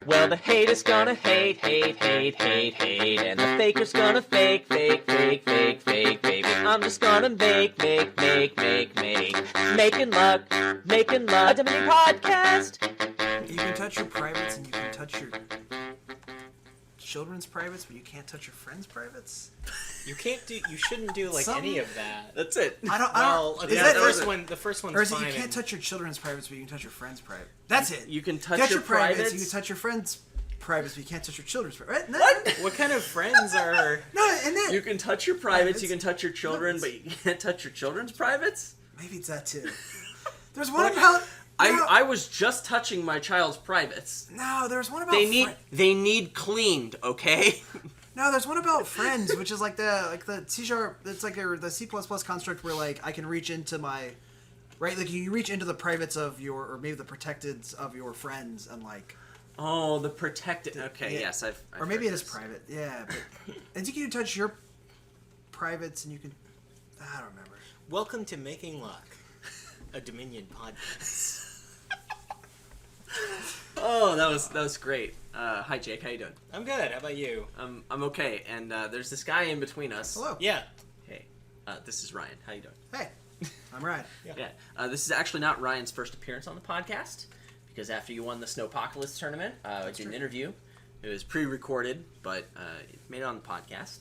Well, the haters gonna hate, and the faker's gonna fake, baby. I'm just gonna making luck, a Dominion podcast. You can touch your privates and you can touch your children's privates, but you can't touch your friends' privates. You shouldn't do like any of that. That's it. The first one's or is it fine. You can't touch your children's privates, but you can touch your friends' private. That's it. You can touch your privates. You can touch your friends' privates, but you can't touch your children's privates. Right? No. What kind of friends are? No, and then You can touch your privates. You can touch your children, but you can't touch your children's privates. maybe it's that too. There's one about. I was just touching my child's privates. No, there's one about. They need cleaned, okay? No, there's one about friends, which is like the C#. It's like the C++ construct where like I can reach into my, right? Like you reach into the privates of your, or maybe the protecteds of your friends, and like. Oh, the protected. Okay, yeah. yes, I've or maybe heard it is this. private. Yeah, but, and you can touch your privates, and you can. I don't remember. Welcome to Making Luck, a Dominion podcast. Oh, that was great. Hi, Jake. How you doing? I'm good. How about you? I'm okay. And there's this guy in between us. Hello. Yeah. Hey, this is Ryan. How you doing? Hey, I'm Ryan. Yeah. This is actually not Ryan's first appearance on the podcast, because after you won the Snowpocalypse tournament, I did an interview. It was pre-recorded, but it made it on the podcast.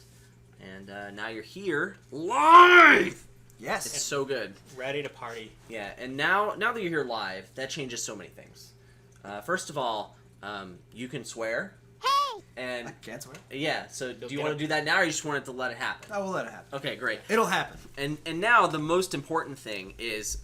And now you're here live. Yes. It's so good. Ready to party. Yeah, and now that you're here live, that changes so many things. First of all, you can swear. Hey! And I can't swear. Yeah, so do you want to do that now, or you just wanted to let it happen? I will let it happen. Okay, great. It'll happen. And now the most important thing is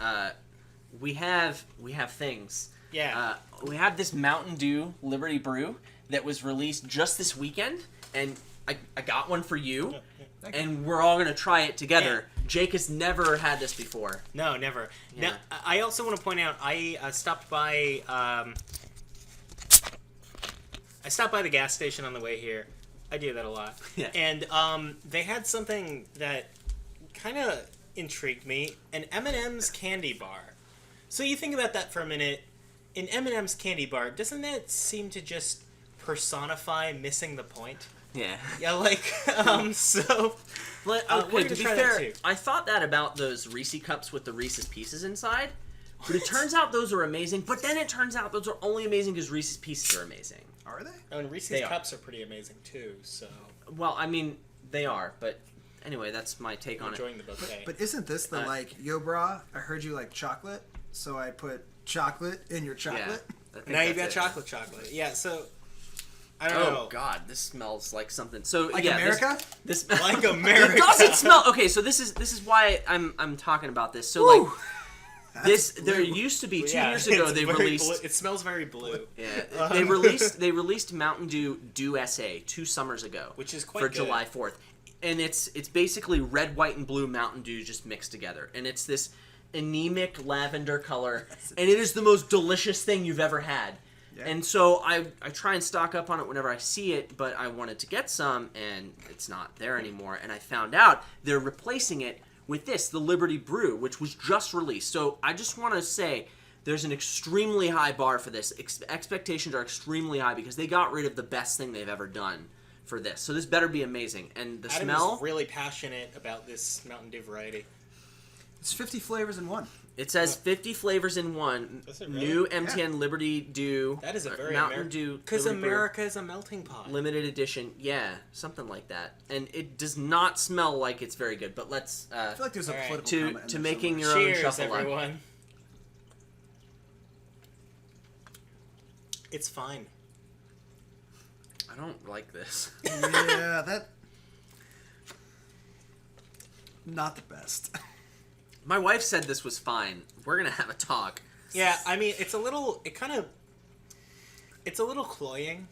we have things. Yeah. We have this Mountain Dew Liberty Brew that was released just this weekend, and I got one for you, and we're all going to try it together. Yeah. Jake has never had this before. No, never. Yeah. Now, I also want to point out, I stopped by the gas station on the way here. I do that a lot. Yeah. And they had something that kind of intrigued me, an M&M's candy bar. So you think about that for a minute. An M&M's candy bar, doesn't that seem to just personify missing the point? Yeah. Yeah, like, so... But, we're okay, gonna to be try fair, that too. I thought that about those Reese cups with the Reese's Pieces inside, but it turns out those are amazing, but then it turns out those are only amazing because Reese's Pieces are amazing. Are they? Oh, and Reese's Cups are pretty amazing, too, so... Well, I mean, they are, but anyway, that's my take on enjoying the bouquet. But isn't this the like, yo, brah, I heard you like chocolate, so I put chocolate in your chocolate? Yeah, now you've got chocolate. Yeah, so... I don't know. Oh God, this smells like something. So like yeah, America. This like America. It doesn't smell. Okay, so this is why I'm talking about this. So Woo! Like there used to be 2 years ago they released. It smells very blue. Yeah, they released Mountain Dew SA 2 summers ago, which is quite for good. July 4th, and it's basically red, white, and blue Mountain Dew just mixed together, and it's this anemic lavender color, and it is the most delicious thing you've ever had. Yeah. And so I try and stock up on it whenever I see it, but I wanted to get some, and it's not there anymore. And I found out they're replacing it with this, the Liberty Brew, which was just released. So I just want to say there's an extremely high bar for this. Expectations are extremely high because they got rid of the best thing they've ever done for this. So this better be amazing. And the Adam smell... is really passionate about this Mountain Dew variety. It's 50 flavors in one. It says 50 flavors in one. Is it really? New MTN Liberty Dew. That is a very Mountain Dew. Because America is a melting pot. Limited edition. Yeah, something like that. And it does not smell like it's very good. But let's... I feel like there's a political comment in to there making somewhere. your own Cheers, shuffle everyone. It's fine. I don't like this. Yeah, that... Not the best. My wife said this was fine. We're going to have a talk. Yeah, I mean, it's a little cloying.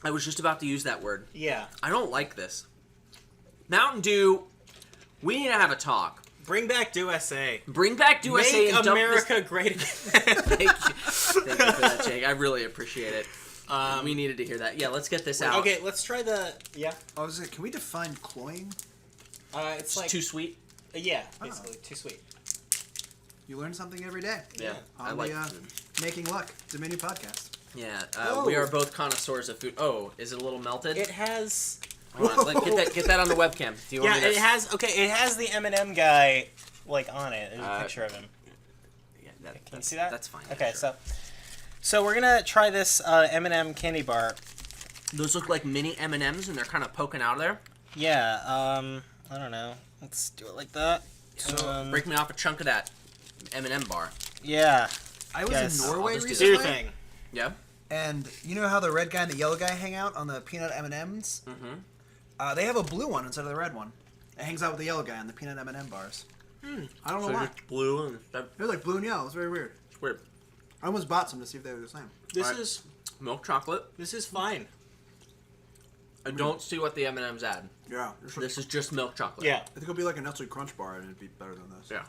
I was just about to use that word. Yeah. I don't like this. Mountain Dew, we need to have a talk. Bring back Dew SA. Bring back Dew SA and dump America great again. Thank you. Thank you for that, Jake. I really appreciate it. We needed to hear that. Yeah, let's get this out. Okay, let's try the... Yeah. I was like, can we define cloying? It's like... too sweet? Yeah, basically. Too sweet. You learn something every day. Yeah. On the Making Luck Dominion podcast. Yeah, Whoa. we are both connoisseurs of food. Oh, is it a little melted? It has. Hold on, get that on the webcam. Do you want Yeah, me to... it has. Okay, it has the M&M guy like on it. There's a picture of him. Yeah, Can you see that? That's fine. Okay, yeah, sure. so we're gonna try this M&M candy bar. Those look like mini M&Ms, and they're kind of poking out of there. Yeah. I don't know. Let's do it like that. So break me off a chunk of that M&M bar. Yeah. I was Yes. in Norway I'll just Do your recently, thing. Yeah. and you know how the red guy and the yellow guy hang out on the peanut M&Ms? Mm-hmm. They have a blue one instead of the red one. It hangs out with the yellow guy on the peanut M&M bars. I don't know So why. just blue and stuff. They're like blue and yellow. It's very weird. It's weird. I almost bought some to see if they were the same. This Alright. is Milk chocolate. fine. I don't see what the M&Ms add. Yeah. This is just milk chocolate. Yeah. I think it'll be like a Nestle Crunch bar, and it'd be better than this. Yeah.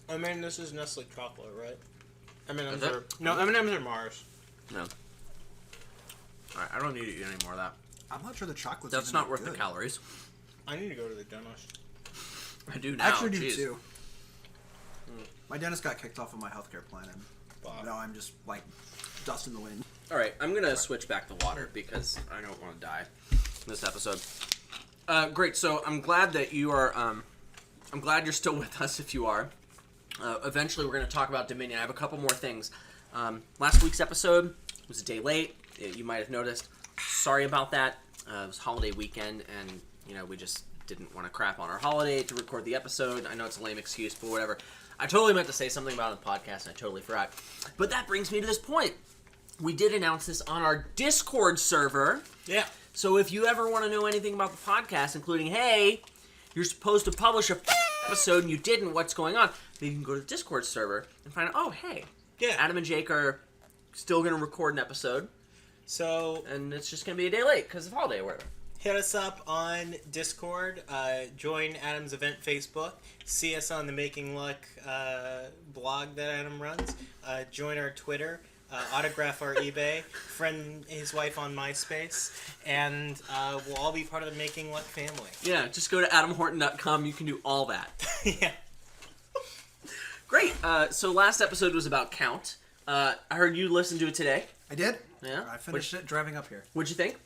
I mean, this is Nestle chocolate, right? M&Ms Is it? are no M&Ms are Mars. No. Alright, I don't need to eat any more of that. I'm not sure the chocolate's That's even not that worth the good. calories. I need to go to the dentist. I do now. I actually do Jeez. too. My dentist got kicked off of my healthcare plan, and Wow. now I'm just like dust in the wind. Alright, I'm gonna switch back to water because I don't want to die this episode. Great, so I'm glad that you are, I'm glad you're still with us if you are. Eventually we're gonna talk about Dominion. I have a couple more things. Last week's episode was a day late. You might have noticed. Sorry about that. It was holiday weekend, and, you know, we just didn't want to crap on our holiday to record the episode. I know it's a lame excuse, but whatever. I totally meant to say something about it on the podcast, and I totally forgot. But that brings me to this point. We did announce this on our Discord server. Yeah. So if you ever want to know anything about the podcast, including, hey, you're supposed to publish a episode and you didn't, what's going on? Then you can go to the Discord server and find out, oh, hey, Yeah. Adam and Jake are still going to record an episode, So and it's just going to be a day late because of holiday or whatever. hit us up on Discord. Join Adam's event Facebook. See us on the Making Luck blog that Adam runs. Join our Twitter. Autograph our eBay. Friend his wife on MySpace. And we'll all be part of the Making Luck family. Yeah, just go to adamhorton.com. You can do all that. Yeah. Great. So last episode was about Count. I heard you listened to it today. I did. Yeah? I finished it driving up here. What'd you think?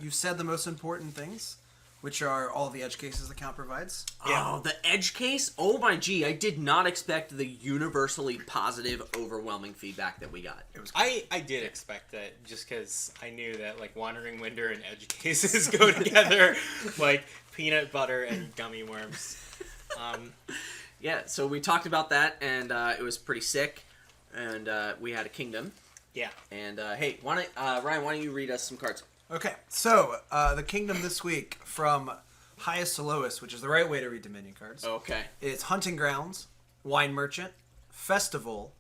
You said the most important things, which are all the edge cases the count provides. Yeah. Oh, the edge case? Oh my gee, I did not expect the universally positive, overwhelming feedback that we got. It was. I did expect that just because I knew that like Wandering Winder and edge cases go together like peanut butter and gummy worms. Yeah, so we talked about that, and it was pretty sick, and we had a kingdom. Yeah. And hey, Ryan, why don't you read us some cards? Okay, so the kingdom this week from highest to lowest, which is the right way to read Dominion cards. Okay. It's Hunting Grounds, Wine Merchant, Festival,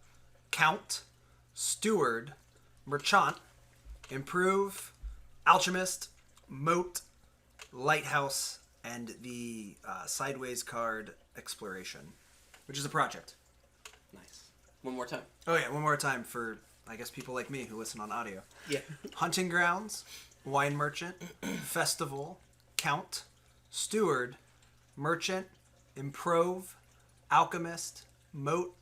Count, Steward, Merchant, Improve, Alchemist, Moat, Lighthouse, and the Sideways card Exploration, which is a project. Nice. One more time. Oh yeah, one more time for, I guess, people like me who listen on audio. Yeah. Hunting Grounds, Wine Merchant, Festival, Count, Steward, Merchant, Improve, Alchemist, Moat,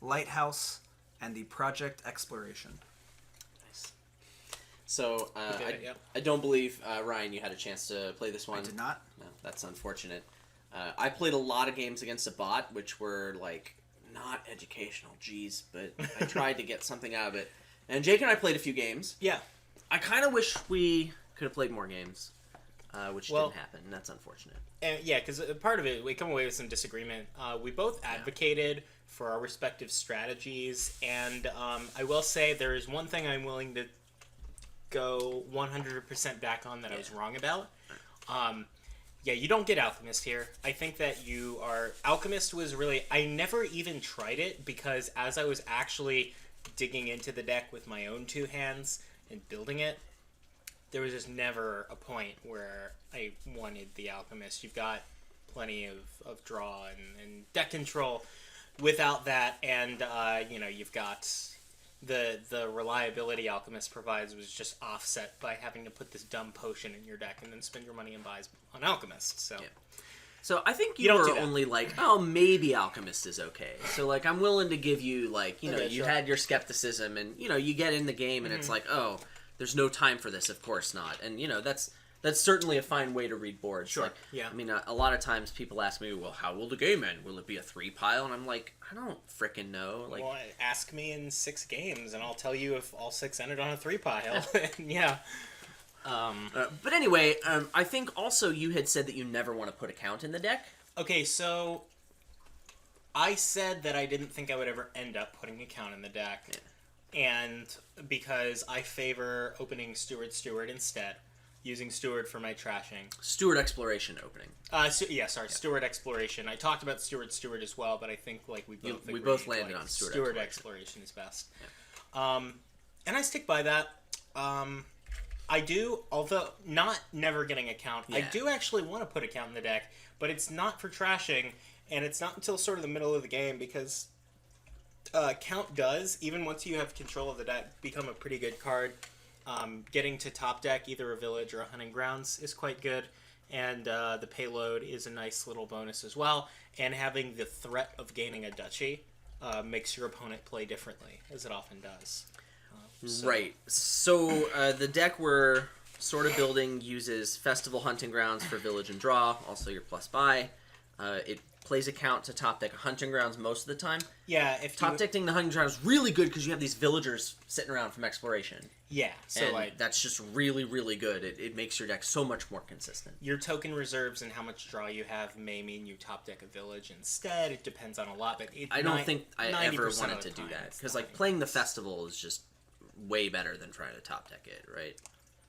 Lighthouse, and the Project Exploration. Nice. So You did it, yep. I don't believe, Ryan, you had a chance to play this one. I did not. No, that's unfortunate. I played a lot of games against a bot, which were, like, not educational, geez, but I tried to get something out of it. And Jake and I played a few games. Yeah. I kind of wish we could have played more games, which Well- didn't happen, and that's unfortunate. And yeah, because part of it, we come away with some disagreement. We both advocated for our respective strategies, and I will say there is one thing I'm willing to go 100% back on that I was wrong about. Yeah, you don't get Alchemist here. I think that you are... Alchemist was really... I never even tried it because as I was actually digging into the deck with my own two hands and building it, there was just never a point where I wanted the Alchemist. You've got plenty of draw and deck control without that, and you've got the reliability Alchemist provides was just offset by having to put this dumb potion in your deck and then spend your money and buys on Alchemist. So Yeah. So I think You you don't were do that. only like, oh, maybe Alchemist is okay. So like, I'm willing to give you like, you know, Okay, you sure. had your skepticism, and you know, you get in the game, and it's like, oh, there's no time for this. Of course not. And you know, that's certainly a fine way to read boards. Sure. Like, Yeah. I mean, a lot of times people ask me, well, how will the game end? Will it be a 3-pile? And I'm like, I don't frickin' know. Like, Well, ask me in 6 games, and I'll tell you if all 6 ended on a 3-pile. Yeah. but anyway, I think also you had said that you never want to put a count in the deck. Okay, so I said that I didn't think I would ever end up putting a count in the deck, and because I favor opening Steward instead, using Steward for my trashing. Steward Exploration opening. Steward Exploration. I talked about Steward as well, but I think like we both we agreed, both landed like, on Steward Steward Exploration. Exploration is best. And I stick by that. I do, although not never getting a count. I Yeah. do actually want to put a count in the deck, but it's not for trashing, and it's not until sort of the middle of the game because count does, even once you have control of the deck, become a pretty good card. Getting to top deck either a village or a hunting grounds is quite good, and the payload is a nice little bonus as well. And having the threat of gaining a duchy makes your opponent play differently, as it often does. Right. So the deck we're sort of building uses Festival Hunting Grounds for Village and Draw, also your plus buy. It plays a count to top deck a Hunting Grounds most of the time. Yeah, if Top decking the Hunting Grounds is really good because you have these villagers sitting around from Exploration. Yeah, so And that's just really, really good. It makes your deck so much more consistent. your token reserves and how much draw you have may mean you top deck a village instead. It depends on a lot, but I don't think I ever 90% wanted of the to do time that it's because the like hunting playing the grounds. festival is just way better than trying to top deck it, right?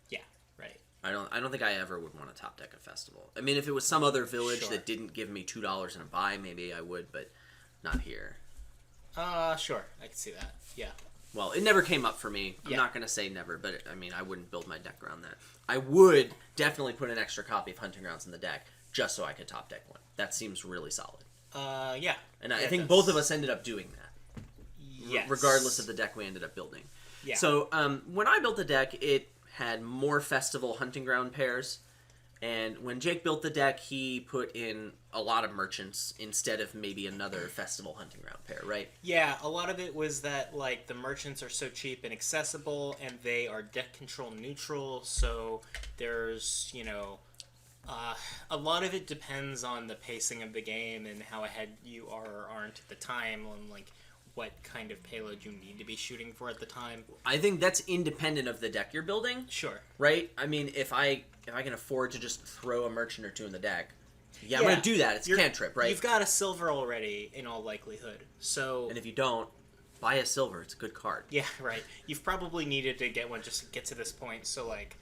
Yeah, right. I don't think I ever would want to top deck a festival. I mean, if it was some other village Sure. that didn't give me $2 in a buy, maybe I would, but not here. Sure, I can see that. Yeah. Well, it never came up for me. I'm Yeah. not going to say never, but I mean, I wouldn't build my deck around that. I would definitely put an extra copy of Hunting Grounds in the deck just so I could top deck one. That seems really solid. Yeah. And I Yeah, think that's- both of us ended up doing that, Yes. regardless of the deck we ended up building. Yeah. So when I built the deck, it had more festival hunting ground pairs. And when Jake built the deck, he put in a lot of merchants instead of maybe another festival hunting ground pair, right? Yeah, a lot of it was that like the merchants are so cheap and accessible, and they are deck control neutral. So there's a lot of it depends on the pacing of the game and how ahead you are or aren't at the time, and like what kind of payload you need to be shooting for at the time. I think that's independent of the deck you're building, Sure. right? I mean, if I can afford to just throw a merchant or two in the deck, I'm going to do that. It's cantrip, right? You've got a silver already, in all likelihood. So And if you don't, buy a silver. It's a good card. yeah, right. You've probably needed to get one just to get to this point. So like,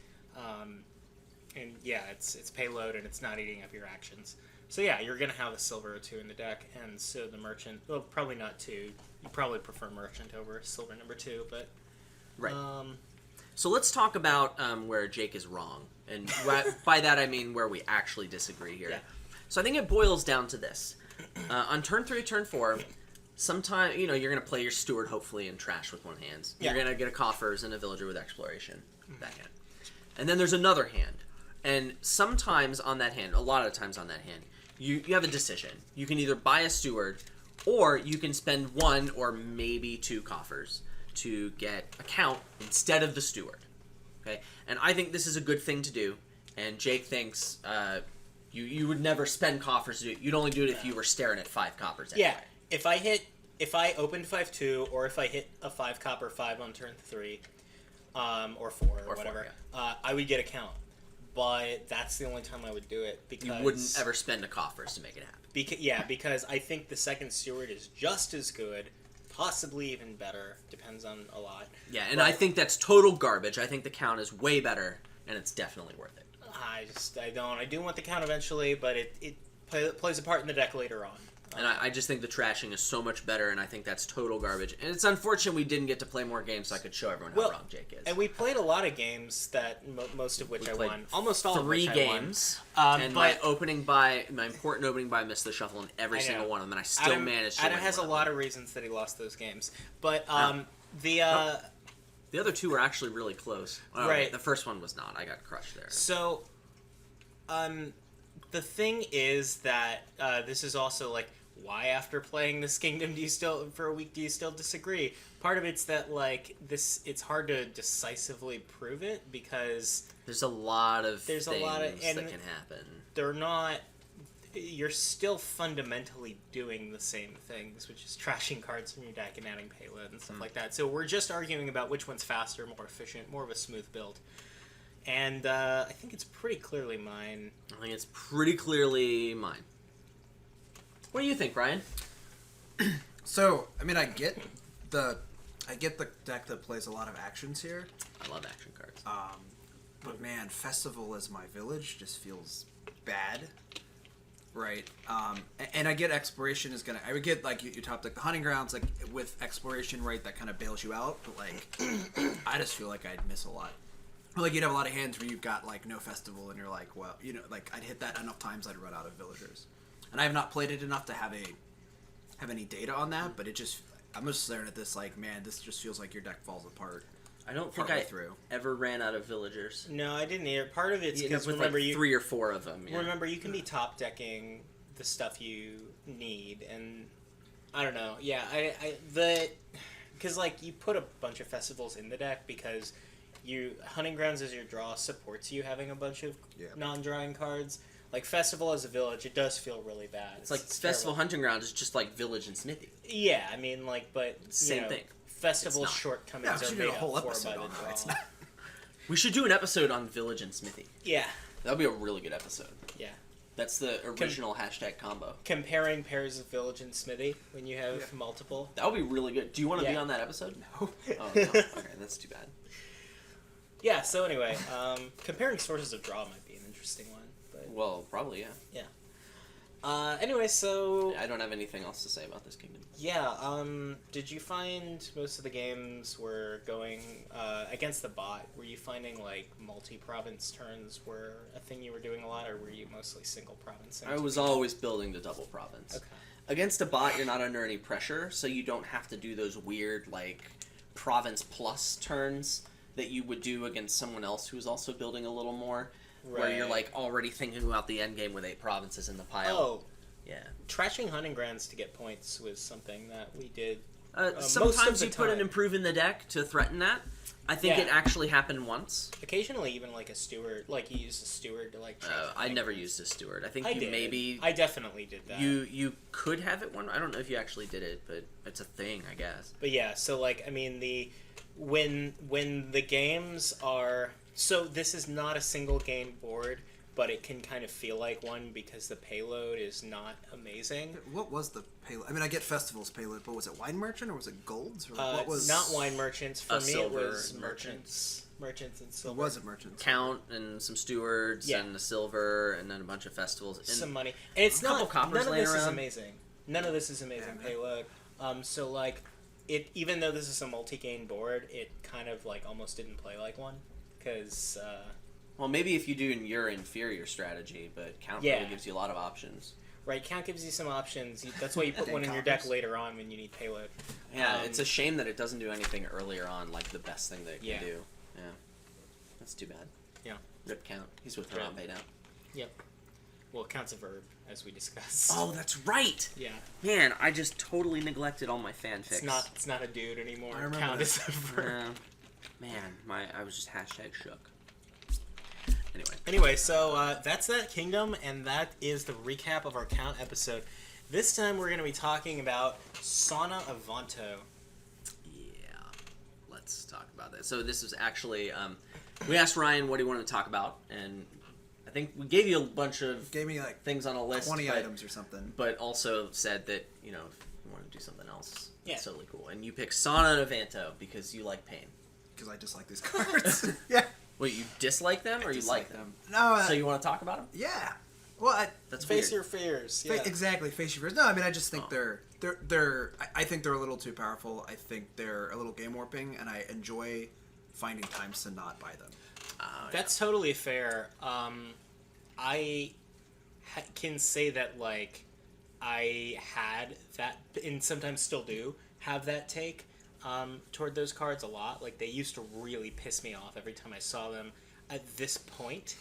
and yeah, it's payload and it's not eating up your actions. So yeah, you're gonna have a silver or two in the deck, and so the merchant. Well, probably not two. You probably prefer merchant over silver number 2, but Right. So let's talk about where Jake is wrong. And by that I mean where we actually disagree here. Yeah. So I think it boils down to this. On turn 3, turn 4, sometime, you're going to play your steward, hopefully, and trash with one hand. Yeah. You're going to get a coffers and a villager with exploration. That hand. And then there's another hand. And sometimes on that hand, a lot of times on that hand, you have a decision. You can either buy a steward, or you can spend 1 or maybe 2 coffers to get a count instead of the steward. Okay? And I think this is a good thing to do. And Jake thinks you would never spend coffers to do it. You'd only do it if you were staring at 5 coppers anyway. yeah. If I opened 5-2, or if I hit a 5 copper 5 on turn 3, or 4 or whatever, 4, I would get a count. But that's the only time I would do it, because You wouldn't ever spend a coffers to make it happen. because I think the second steward is just as good, possibly even better. Depends on a lot. Yeah, and I think that's total garbage. I think the count is way better, and it's definitely worth it. I do want the count eventually, but it plays a part in the deck later on. And I just think the trashing is so much better, and I think that's total garbage. And it's unfortunate we didn't get to play more games so I could show everyone how wrong Jake is. And we played a lot of games that most of which We I played won. Almost all of 3 which games, I won. and but my important opening buy missed the shuffle in every I know. single one of them, and I still managed to Adam win has a one lot them. of reasons that he lost those games, but The other 2 were actually really close. Oh, Right. The first one was not. I got crushed there. So, the thing is that this is also like, why after playing this kingdom for a week do you still disagree? Part of it's that like it's hard to decisively prove it because there's a lot of and that can happen. They're not. You're still fundamentally doing the same things, which is trashing cards from your deck and adding payload and stuff like that. So we're just arguing about which one's faster, more efficient, more of a smooth build. And I think it's pretty clearly mine. I think it's pretty clearly mine. What do you think, Ryan? So, I mean, I get the deck that plays a lot of actions here. I love action cards. But man, Festival as my village just feels bad. Right. And I get Exploration is gonna. I would get like you top deck the Hunting Grounds like with Exploration, right? That kind of bails you out. But like, I just feel like I'd miss a lot. Like you'd have a lot of hands where you've got like no Festival, and you're like, well, like I'd hit that enough times, I'd run out of villagers. And I have not played it enough to have any data on that. But I'm just staring at this like, man, this just feels like your deck falls apart. I don't think I ever ran out of villagers. No, I didn't either. Part of it's because remember like 3 or 4 of them. Yeah. Remember, you can be top decking the stuff you need, and I don't know. Yeah, because like you put a bunch of festivals in the deck because Hunting Grounds as your draw supports you having a bunch of non-drawing cards. Like Festival as a village, it does feel really bad. It's like Festival terrible. Hunting Ground is just like Village and Smithy. Yeah, I mean, like, but same thing. Festival shortcomings are made up for by the draw. We should do an episode on Village and Smithy. Yeah. That would be a really good episode. Yeah. That's the original hashtag combo. Comparing pairs of Village and Smithy when you have multiple. That would be really good. Do you want to be on that episode? No. Oh, no. Okay, that's too bad. Yeah, so anyway, comparing sources of draw might be an interesting one. But well, probably, yeah. Yeah. Anyway, so... I don't have anything else to say about this kingdom. Yeah, did you find most of the games were going against the bot? Were you finding, like, multi-province turns were a thing you were doing a lot, or were you mostly single province? I was always building the double province. Okay. Against a bot, you're not under any pressure, so you don't have to do those weird, like, province plus turns that you would do against someone else who's also building a little more. Right. Where you're like already thinking about the end game with 8 provinces in the pile. Oh, yeah. Trashing Hunting Grounds to get points was something that we did. Sometimes you put an improve in the deck to threaten that. I think it actually happened once. Occasionally, even like a steward, like you used a steward to like. I never used a steward. I think maybe. I definitely did that. You could have it one. I don't know if you actually did it, but it's a thing, I guess. But yeah, so like I mean when the games are. So this is not a single game board, but it can kind of feel like one because the payload is not amazing. What was the payload? I mean, I get Festival's payload, but was it Wine Merchant or was it Golds? Or what was... Not Wine Merchants. For me, silver it was Merchants. Merchants and silver. What was it Merchants? Count and some stewards and a silver and then a bunch of festivals. And some money. And it's not... None of this is amazing. None of this is amazing payload. So, like, even though this is a multi-game board, it kind of, like, almost didn't play like one. Because, well, maybe if you do your inferior strategy, but Count really gives you a lot of options. Right, Count gives you some options. That's why you put one in your deck later on when you need payload. Yeah, it's a shame that it doesn't do anything earlier on, like the best thing that it can do. Yeah. That's too bad. Yeah. Rip Count. He's with Harambe now. Yep. Well, Count's a verb, as we discussed. Oh, that's right! Yeah. Man, I just totally neglected all my fanfics. It's not a dude anymore. I remember Count is a verb. Man, I was just hashtag shook. Anyway, so that's that kingdom, and that is the recap of our Count episode. This time we're going to be talking about Sauna Avanto. Yeah, let's talk about that. So this was actually, we asked Ryan what he wanted to talk about, and I think we gave you a bunch of things on a list. 20 items or something. But also said that, if you want to do something else, it's totally cool. And you picked Sauna and Avanto because you like pain. Because I dislike these cards. Yeah. Wait, you dislike them or you like them? No. So you want to talk about them? Yeah. Well, that's face your fears. Yeah. Exactly, face your fears. No, I mean I just think they're. I think they're a little too powerful. I think they're a little game warping, and I enjoy finding times to not buy them. That's totally fair. I can say that like I had that, and sometimes still do have that take. Toward those cards a lot. Like, they used to really piss me off every time I saw them. At this point,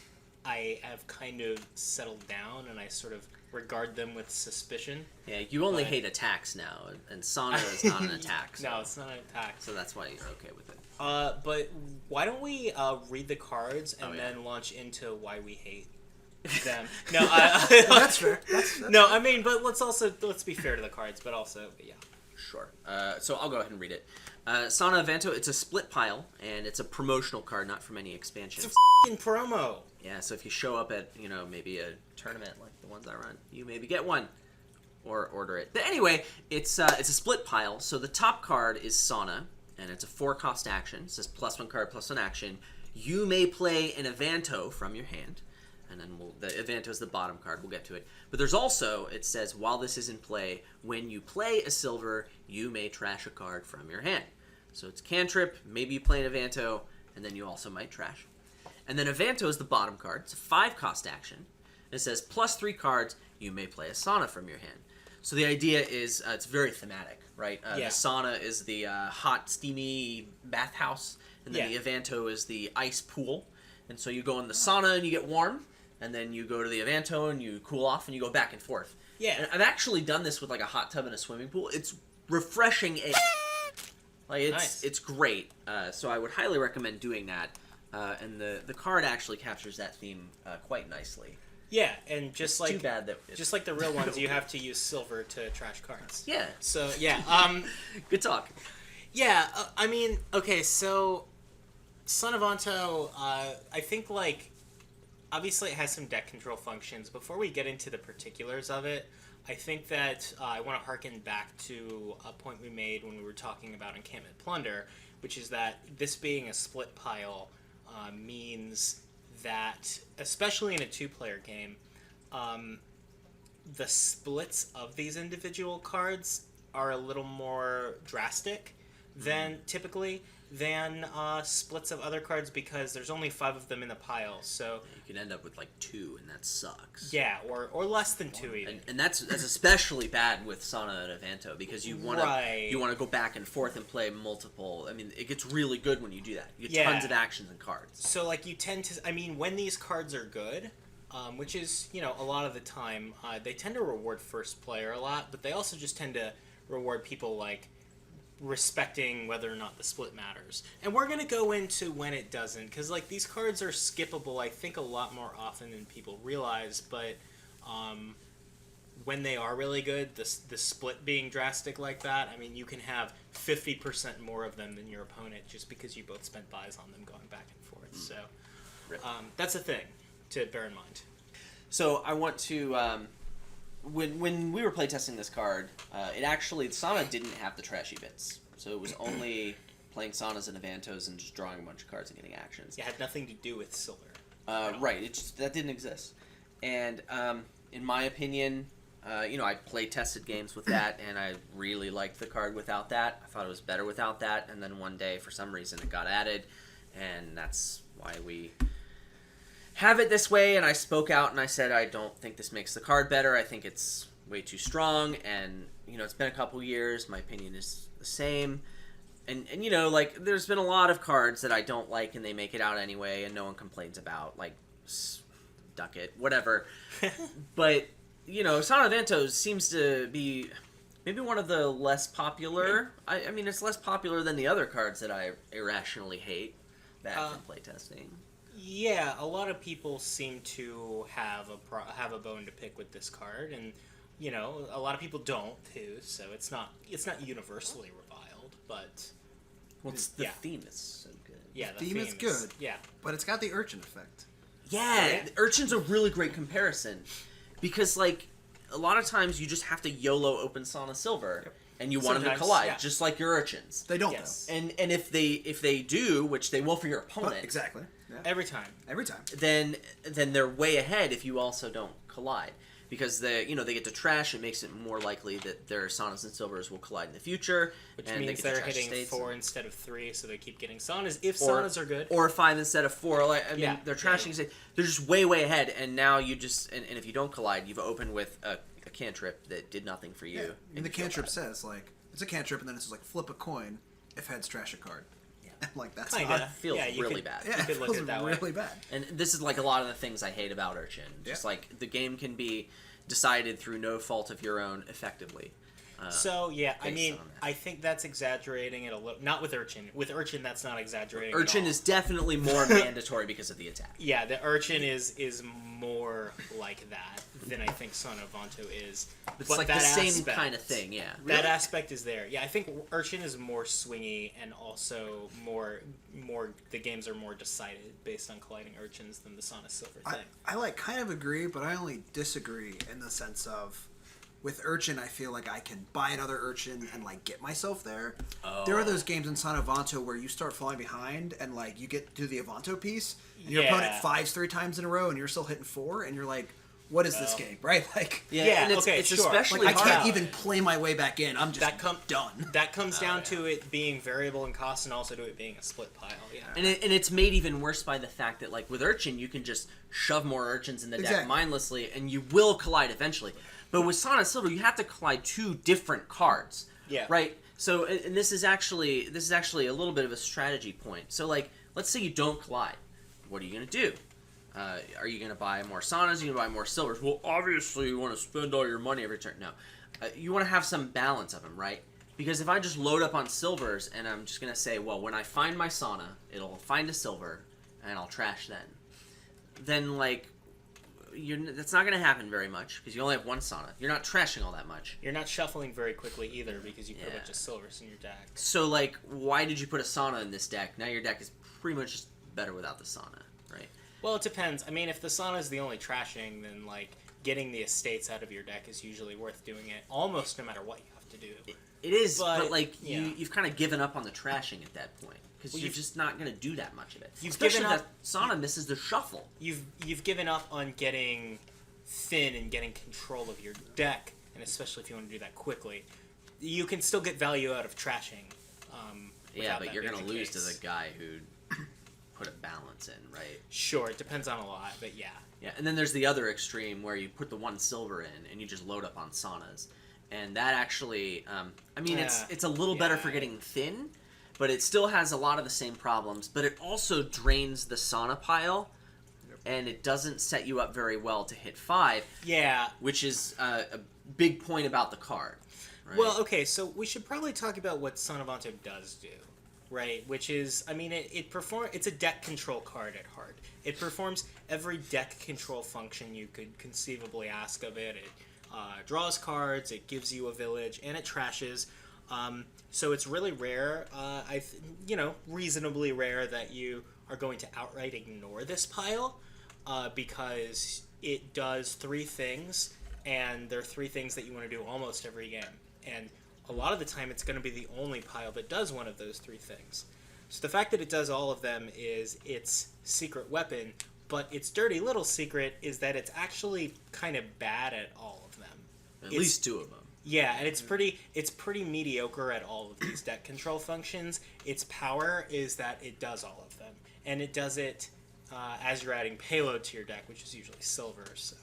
I have kind of settled down and I sort of regard them with suspicion. Yeah, you only hate attacks now, and Sauna is not an attack. So, No, it's not an attack. so that's why you're okay with it. But why don't we read the cards and yeah. then launch into why we hate them? No, That's fair. That's no, I mean, but let's be fair to the cards, but also, yeah. Sure. So I'll go ahead and read it. Sauna and Avanto, it's a split pile, and it's a promotional card, not from any expansion. It's a f***ing promo. Yeah, so if you show up at, maybe a tournament like the ones I run, you maybe get one. Or order it. But anyway, it's a split pile, so the top card is Sauna, and it's a 4-cost action. It says +1 card, +1 action. You may play an Avanto from your hand, and then the Avanto is the bottom card. We'll get to it. But there's also, it says, while this is in play, when you play a silver, you may trash a card from your hand. So it's cantrip, maybe you play an Avanto, and then you also might trash. And then Avanto is the bottom card. It's a 5-cost action. It says +3 cards, you may play a Sauna from your hand. So the idea is it's very thematic, right? Yeah. The Sauna is the hot, steamy bathhouse, and then the Avanto is the ice pool. And so you go in the sauna and you get warm, and then you go to the Avanto and you cool off, and you go back and forth. Yeah. And I've actually done this with like a hot tub and a swimming pool. It's refreshing. It's great. So I would highly recommend doing that. And the card actually captures that theme quite nicely. Yeah, and just Too bad that just like the real ones, you have to use silver to trash cards. Yeah. So yeah, Good talk. yeah. I mean, okay, so Sauna and Avanto, I think obviously it has some deck control functions. Before we get into the particulars of it, I think that I want to harken back to a point we made when we were talking about Encampment Plunder, which is that this being a split pile means that, especially in a 2-player game, the splits of these individual cards are a little more drastic than splits of other cards, because there's only 5 of them in the pile. So you can end up with like 2, and that sucks. Yeah, or less than 2 even. And that's especially bad with Sauna and Avanto, because you want to go back and forth and play multiple. I mean, it gets really good when you do that. You get tons of actions and cards. So you tend to, I mean, when these cards are good, which is a lot of the time, they tend to reward first player a lot, but they also just tend to reward people respecting whether or not the split matters. And we're going to go into when it doesn't, because these cards are skippable, I think, a lot more often than people realize. But when they are really good, the split being drastic like that, I mean, you can have 50% more of them than your opponent just because you both spent buys on them going back and forth. So that's a thing to bear in mind. So I want to when we were playtesting this card, Sauna didn't have the trashy bits. So it was only playing Saunas and Avantos and just drawing a bunch of cards and getting actions. It had nothing to do with silver. Right, that didn't exist. And in my opinion, I play-tested games with that, and I really liked the card without that. I thought it was better without that, and then one day, for some reason, it got added, and that's why we have it this way. And I spoke out and I said, I don't think this makes the card better. I think it's way too strong, and it's been a couple years. My opinion is the same, and there's been a lot of cards that I don't like, and they make it out anyway, and no one complains about, Duck It, whatever. But Sauna and Avanto seems to be maybe one of the less popular. I mean, it's less popular than the other cards that I irrationally hate back from playtesting. Yeah, a lot of people seem to have a bone to pick with this card, and a lot of people don't too. So it's not universally reviled, but the theme is so good. Yeah, the theme is good. Yeah, but it's got the urchin effect. Yeah, Urchin's a really great comparison, because a lot of times you just have to YOLO open Sauna Silver. Yep. And you want them to collide, just like your Urchins. They don't, though. And if they do, which they will for your opponent, exactly, yeah. Every time, then they're way ahead if you also don't collide, because they get to trash. It makes it more likely that their Saunas and Silvers will collide in the future, which and means they're hitting 4 instead of 3, so they keep getting Saunas if Saunas are good, or 5 instead of 4. They're trashing. Yeah. They're just way ahead, and now you just and if you don't collide, you've opened with a cantrip that did nothing for you. Yeah. And the cantrip says it's a cantrip, and then it says flip a coin if heads trash a card. Yeah. And like that's Kinda. not. Feels Yeah, you really could- bad. Yeah, could it look feels at it that way. really bad. And this is like a lot of the things I hate about Urchin. Just Yeah. like the game can be decided through no fault of your own effectively. So yeah, I based mean, on that. I think that's exaggerating it a little. Not with Urchin. With Urchin, that's not exaggerating. Urchin at all. is definitely more mandatory because of the attack. Yeah, the Urchin is more like that than I think Sauna and Avanto is. It's But like that the same aspect- kind of thing, yeah. That aspect is there. Yeah, I think Urchin is more swingy and also more. The games are more decided based on colliding Urchins than the Sauna Silver thing. I like kind of agree, but I only disagree in the sense of with Urchin, I feel like I can buy another Urchin and like get myself there. Oh. There are those games in Sauna and Avanto where you start falling behind and like you get to the Avanto piece and your Yeah. opponent fives 3 times in a row and you're still hitting 4 and you're like, what is this game, right? Like, Yeah, and it's, okay, it's sure. especially like I hard. can't even play my way back in. I'm just done. That comes down to it being variable in cost and also to it being a split pile. Yeah. And it's made even worse by the fact that, like, with Urchin, you can just shove more Urchins in the deck Exactly. mindlessly, and you will collide eventually. But with Sauna and Silver, you have to collide 2 different cards. Yeah. Right? So, and this is actually a little bit of a strategy point. So, like, let's say you don't collide. What are you going to do? Are you going to buy more Saunas? Are you going to buy more Silvers? Well, obviously, you want to spend all your money every turn. No. You want to have some balance of them, right? Because if I just load up on Silvers, and I'm just going to say, well, when I find my Sauna, it'll find a Silver, and I'll trash then, like, that's not going to happen very much, because you only have one Sauna. You're not trashing all that much. You're not shuffling very quickly either because you put a Yeah. bunch of Silvers in your deck. So, like, why did you put a Sauna in this deck? Now your deck is pretty much just better without the Sauna, right? Well, it depends. I mean, if the Sauna is the only trashing, then, like, getting the estates out of your deck is usually worth doing it almost no matter what you have to do. It is, But, but like, yeah. you've kind of given up on the trashing at that point. Because Well, you're you've- just not going to do that much of it. You've Especially given that up- Sauna misses the shuffle. You've given up on getting thin and getting control of your deck, and especially if you want to do that quickly. You can still get value out of trashing. Yeah, without but that you're being going to the lose to case. the guy who put a balance in, right? Sure, it depends on a lot, but yeah. Yeah, and then there's the other extreme where you put the 1 Silver in and you just load up on Saunas. And that actually, I mean, it's a little better for Yeah. getting thin, but it still has a lot of the same problems. But it also drains the Sauna pile, and it doesn't set you up very well to hit 5, Yeah. which is a big point about the card. Right? Well, okay, so we should probably talk about what Sauna and Avanto does do, right? Which is, I mean, it's a deck control card at heart. It performs every deck control function you could conceivably ask of it. It draws cards, it gives you a village, and it trashes. So it's really rare, reasonably rare that you are going to outright ignore this pile because it does 3 things, and there are 3 things that you want to do almost every game. And a lot of the time it's going to be the only pile that does one of those 3 things. So the fact that it does all of them is its secret weapon, but its dirty little secret is that it's actually kind of bad at all of them. At least 2 of them. Yeah, and it's pretty mediocre at all of these deck control functions. Its power is that it does all of them, and it does it as you're adding payload to your deck, which is usually silver. So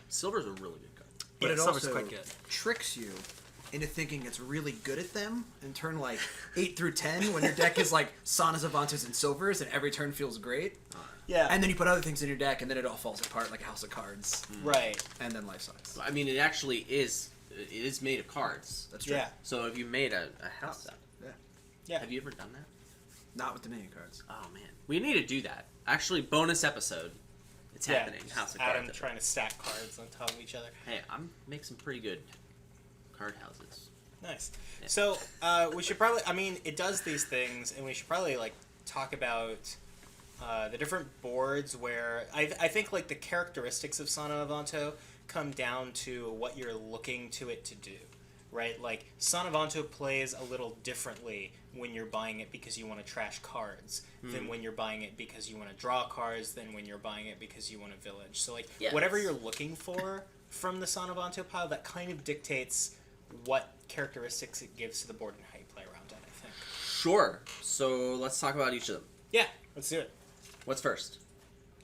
Silver's a really good card. But yeah, it silver's also quite good. tricks you into thinking it's really good at them in turn like 8 through 10 when your deck is like Saunas, Avantos, and Silvers and every turn feels great. Yeah, And then you put other things in your deck and then it all falls apart like a house of cards. right. And then life sucks. I mean, it actually is. It is made of cards. That's true. Yeah, So if you made a house set, yeah. have you ever done that? Not with the mini cards. Oh man, we need to do that. Actually, bonus episode. It's happening. Just House of Adam Cards. trying to stack cards on top of each other. Hey, I'm make some pretty good card houses. Nice. Yeah. So we should probably. I mean, it does these things, and we should probably like talk about the different boards where I think like the characteristics of Sauna and Avanto come down to what you're looking to it to do, right? Like Sauna and Avanto plays a little differently when you're buying it because you want to trash cards than when you're buying it because you want to draw cards than when you're buying it because you want a village. So like Yeah, whatever it's- you're looking for from the Sauna and Avanto pile, that kind of dictates what characteristics it gives to the board and how you play around it, I think. Sure. So let's talk about each of them. Yeah, let's do it. What's first?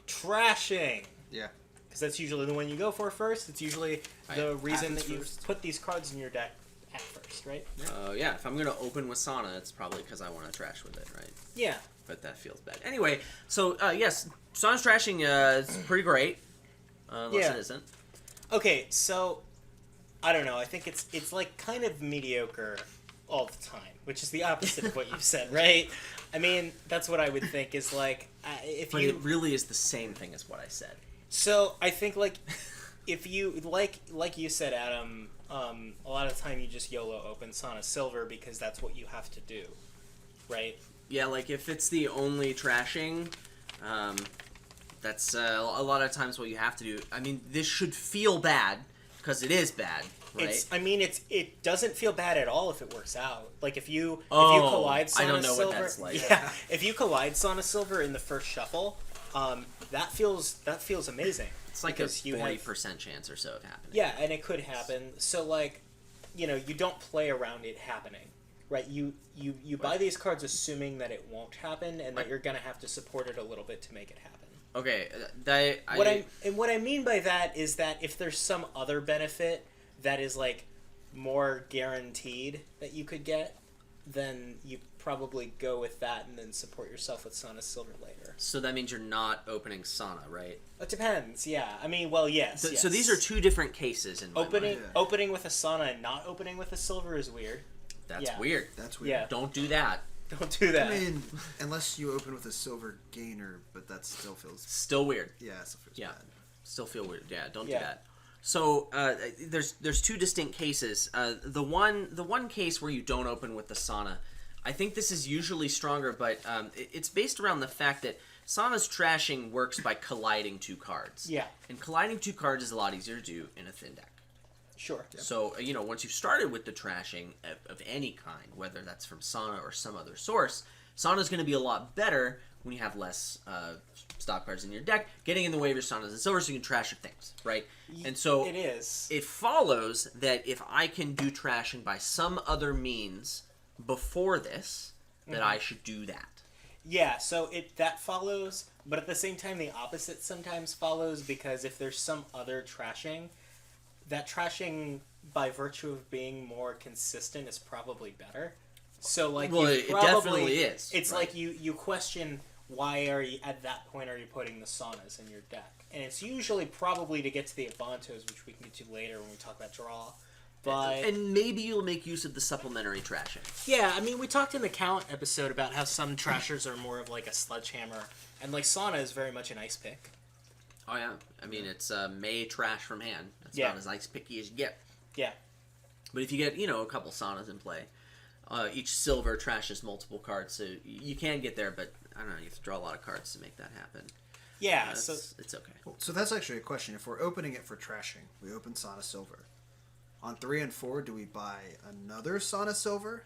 Trashing. Yeah. Because that's usually the one you go for first. It's usually the Happens reason that you first. put these cards in your deck at first. first, right? Yeah, if I'm going to open with Sauna, it's probably because I want to trash with it, right? Yeah. But that feels bad. Anyway, so, yes, Sauna's trashing is pretty great. Unless it isn't. Okay, so I don't know. I think it's like kind of mediocre all the time, which is the opposite of what you've said, right? I mean, that's what I would think is like But it really is the same thing as what I said. So I think like if you like you said, Adam, a lot of time you just YOLO open Sauna Silver because that's what you have to do, right? Yeah, like if it's the only trashing, that's a lot of times what you have to do. I mean, this should feel bad because it is bad, right? It doesn't feel bad at all if it works out. Like if you collide Sauna I don't know Silver, what that's like. Yeah, if you collide Sauna Silver in the first shuffle, that feels amazing. It's like a 40% chance or so of happening. Yeah, and it could happen. So like, you don't play around it happening, right? You buy these cards assuming that it won't happen and that you're gonna have to support it a little bit to make it happen. Okay, what I mean by that is that if there's some other benefit that is like more guaranteed that you could get, then you probably go with that and then support yourself with Sauna Silver later. So that means you're not opening Sauna, right? It depends, yeah. I mean, well, yes. So these are two different cases in my mind. Opening with a Sauna and not opening with a Silver is weird. That's weird. That's weird. Yeah. Don't do that. Don't do that. I mean, unless you open with a Silver Gainer, but that still feels... Still weird. Yeah, it still feels bad. Still feel weird. Yeah, don't do that. So there's two distinct cases. The one case where you don't open with the Sauna, I think this is usually stronger, but it's based around the fact that Sauna's trashing works by colliding two cards. Yeah. And colliding two cards is a lot easier to do in a thin deck. Sure. So, once you've started with the trashing of any kind, whether that's from Sauna or some other source, Sauna's going to be a lot better when you have less stop cards in your deck, getting in the way of your Saunas and Silvers so you can trash your things, right? And so it is. It follows that if I can do trashing by some other means before this, that I should do that. Yeah, so that follows, but at the same time, the opposite sometimes follows, because if there's some other trashing, that trashing, by virtue of being more consistent, is probably better. So, like, it definitely is. It's right? Like you question why at that point are you putting the Saunas in your deck, and it's usually probably to get to the Avantos, which we can get to later when we talk about draw. But and maybe you'll make use of the supplementary trashing. Yeah, I mean, we talked in the Count episode about how some trashers are more of like a sledgehammer, and like Sauna is very much an ice pick. Oh yeah, I mean it's May trash from hand. That's about as ice picky as you get. Yeah. But if you get a couple Saunas in play, each Silver trashes multiple cards, so you can get there. But I don't know, you have to draw a lot of cards to make that happen. Yeah, so it's okay. So that's actually a question. If we're opening it for trashing, we open Sauna Silver. On 3 and 4, do we buy another Sauna Silver?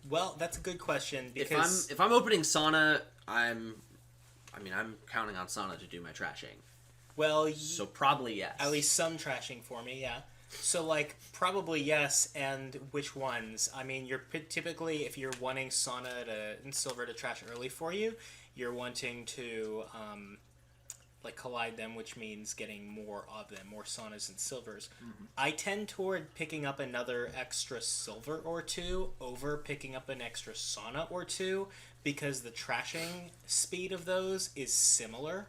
Well, that's a good question, because if I'm opening Sauna, I'm counting on Sauna to do my trashing. Well, so probably yes. At least some trashing for me, yeah. So like probably yes, and which ones? I mean, you're typically, if you're wanting Sauna and Silver to trash early for you, you're wanting to like collide them, which means getting more of them, more Saunas and Silvers. Mm-hmm. I tend toward picking up another extra Silver or two over picking up an extra Sauna or two, because the trashing speed of those is similar.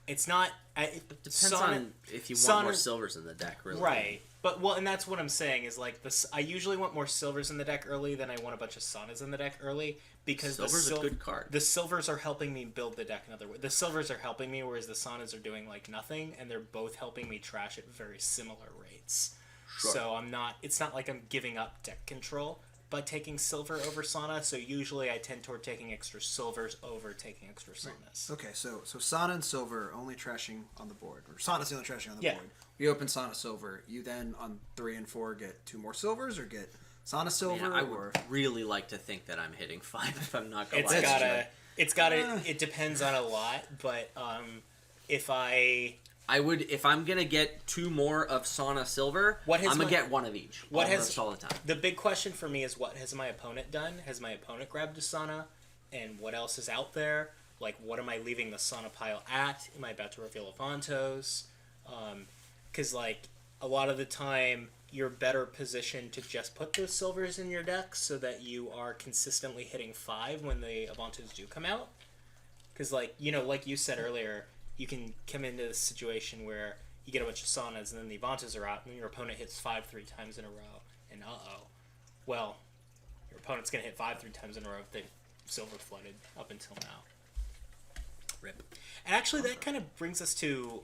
It's not... It depends on if you want more Silvers in the deck, really. Right. But, and that's what I'm saying, is like, I usually want more Silvers in the deck early than I want a bunch of Saunas in the deck early, because Silver's a good card. The Silvers are helping me build the deck another way. The Silvers are helping me, whereas the Saunas are doing, like, nothing, and they're both helping me trash at very similar rates. Sure. So it's not like I'm giving up deck control by taking Silver over Sauna, so usually I tend toward taking extra Silvers over taking extra Saunas. Okay, so Sauna and Silver only trashing on the board, or Sauna's the only trashing on the board. We open Sauna Silver. You then on 3 and 4 get 2 more Silvers, or get Sauna Silver. I would really like to think that I'm hitting 5 if I'm not going. It depends on a lot, but if I'm gonna get 2 more of Sauna Silver, I'm gonna get 1 of each. All the time. The big question for me is, what has my opponent done? Has my opponent grabbed a Sauna? And what else is out there? Like, what am I leaving the Sauna pile at? Am I about to reveal Avantos? Because, like, a lot of the time, you're better positioned to just put those silvers in your deck so that you are consistently hitting 5 when the Avantos do come out. Because, like, you know, like you said earlier, you can come into this situation where you get a bunch of Saunas and then the Avantos are out and then your opponent hits 5 3 times in a row. And well, your opponent's going to hit 5 3 times in a row if they silver flooded up until now. Rip. And actually, that kind of brings us to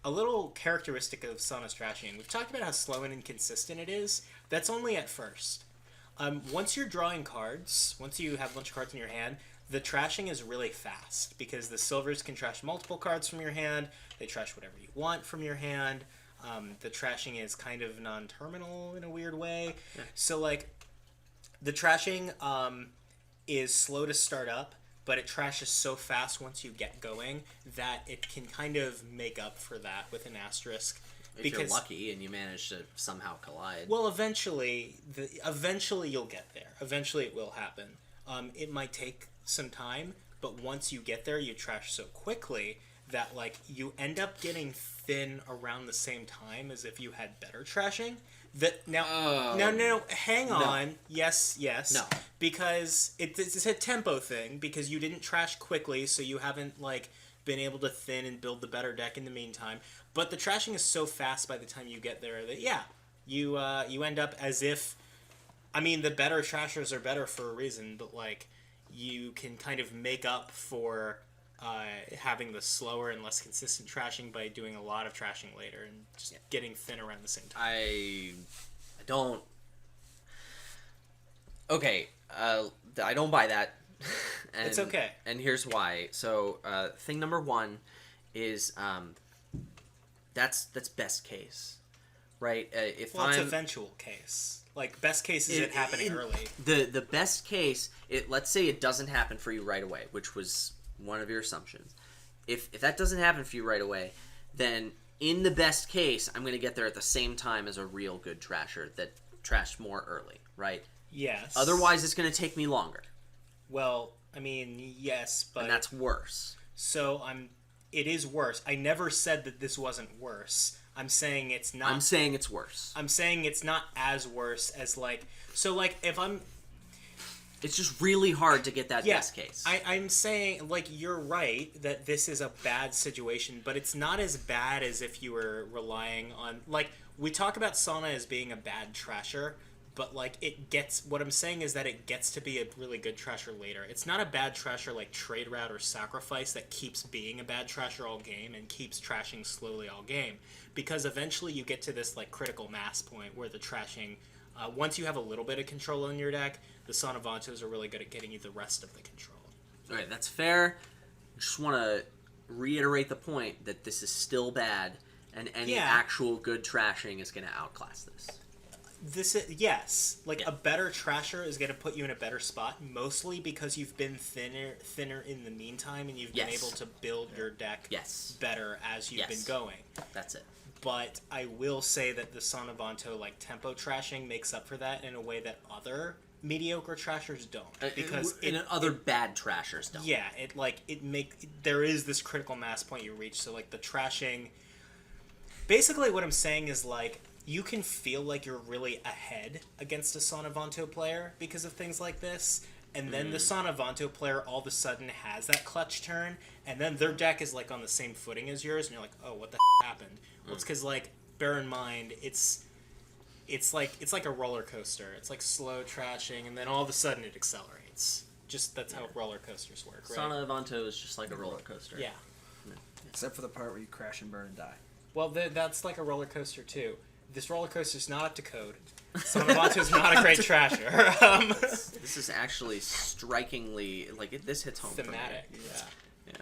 a little characteristic of Sauna's trashing. We've talked about how slow and inconsistent it is. That's only at first. Once you're drawing cards, once you have a bunch of cards in your hand, the trashing is really fast because the silvers can trash multiple cards from your hand. They trash whatever you want from your hand. The trashing is kind of non-terminal in a weird way. Yeah. So, like, the trashing is slow to start up, but it trashes so fast once you get going that it can kind of make up for that with an asterisk. If you're lucky and you manage to somehow collide. Well, eventually you'll get there. Eventually it will happen. It might take some time, but once you get there, you trash so quickly that, like, you end up getting thin around the same time as if you had better trashing. No, hang on. No. Yes. No. Because it's a tempo thing, because you didn't trash quickly, so you haven't, like, been able to thin and build the better deck in the meantime. But the trashing is so fast by the time you get there that, yeah, you end up as if... I mean, the better trashers are better for a reason, but, like, you can kind of make up for having the slower and less consistent trashing by doing a lot of trashing later and just getting thin around the same time. I don't... Okay, I don't buy that. And, it's okay. And here's why. So, thing number one is that's best case, right? It's eventual case. Like, best case is it happening early. The best case, let's say it doesn't happen for you right away, which was one of your assumptions. If that doesn't happen for you right away, then in the best case, I'm going to get there at the same time as a real good trasher that trashed more early, right? Yes. Otherwise, it's going to take me longer. Well, I mean, yes, but... And that's worse. So, it is worse. I never said that this wasn't worse. I'm saying it's not... I'm saying it's worse. I'm saying it's not as worse as, like... So, like, if I'm... It's just really hard to get that best case. I'm saying, like, you're right that this is a bad situation, but it's not as bad as if you were relying on... Like, we talk about Sauna as being a bad trasher, but, like, it gets... What I'm saying is that it gets to be a really good trasher later. It's not a bad trasher like Trade Route or Sacrifice that keeps being a bad trasher all game and keeps trashing slowly all game. Because eventually you get to this, like, critical mass point where the trashing... once you have a little bit of control in your deck, the Sauna Avantos are really good at getting you the rest of the control. All right, that's fair. I just want to reiterate the point that this is still bad, and any actual good trashing is going to outclass this. Yes. Like, a better trasher is going to put you in a better spot, mostly because you've been thinner in the meantime, and you've been able to build your deck better as you've been going. That's it. But I will say that the Sauna Avanto, like, tempo trashing makes up for that in a way that other mediocre trashers don't. Because other bad trashers don't. Yeah, there is this critical mass point you reach, so, like, the trashing... Basically, what I'm saying is, like, you can feel like you're really ahead against a Sauna Avanto player because of things like this, and then the Sauna Avanto player all of a sudden has that clutch turn, and then their deck is, like, on the same footing as yours, and you're like, oh, what the happened? Well, it's because, like, bear in mind, it's like a roller coaster. It's like slow trashing, and then all of a sudden it accelerates. Just that's how roller coasters work, right? Sauna Avanto is just like a roller coaster. Yeah. Except for the part where you crash and burn and die. Well, that's like a roller coaster too. This roller coaster is not up to code. Sauna Avanto is not a great trasher. This is actually strikingly this hits home. Thematic. Yeah.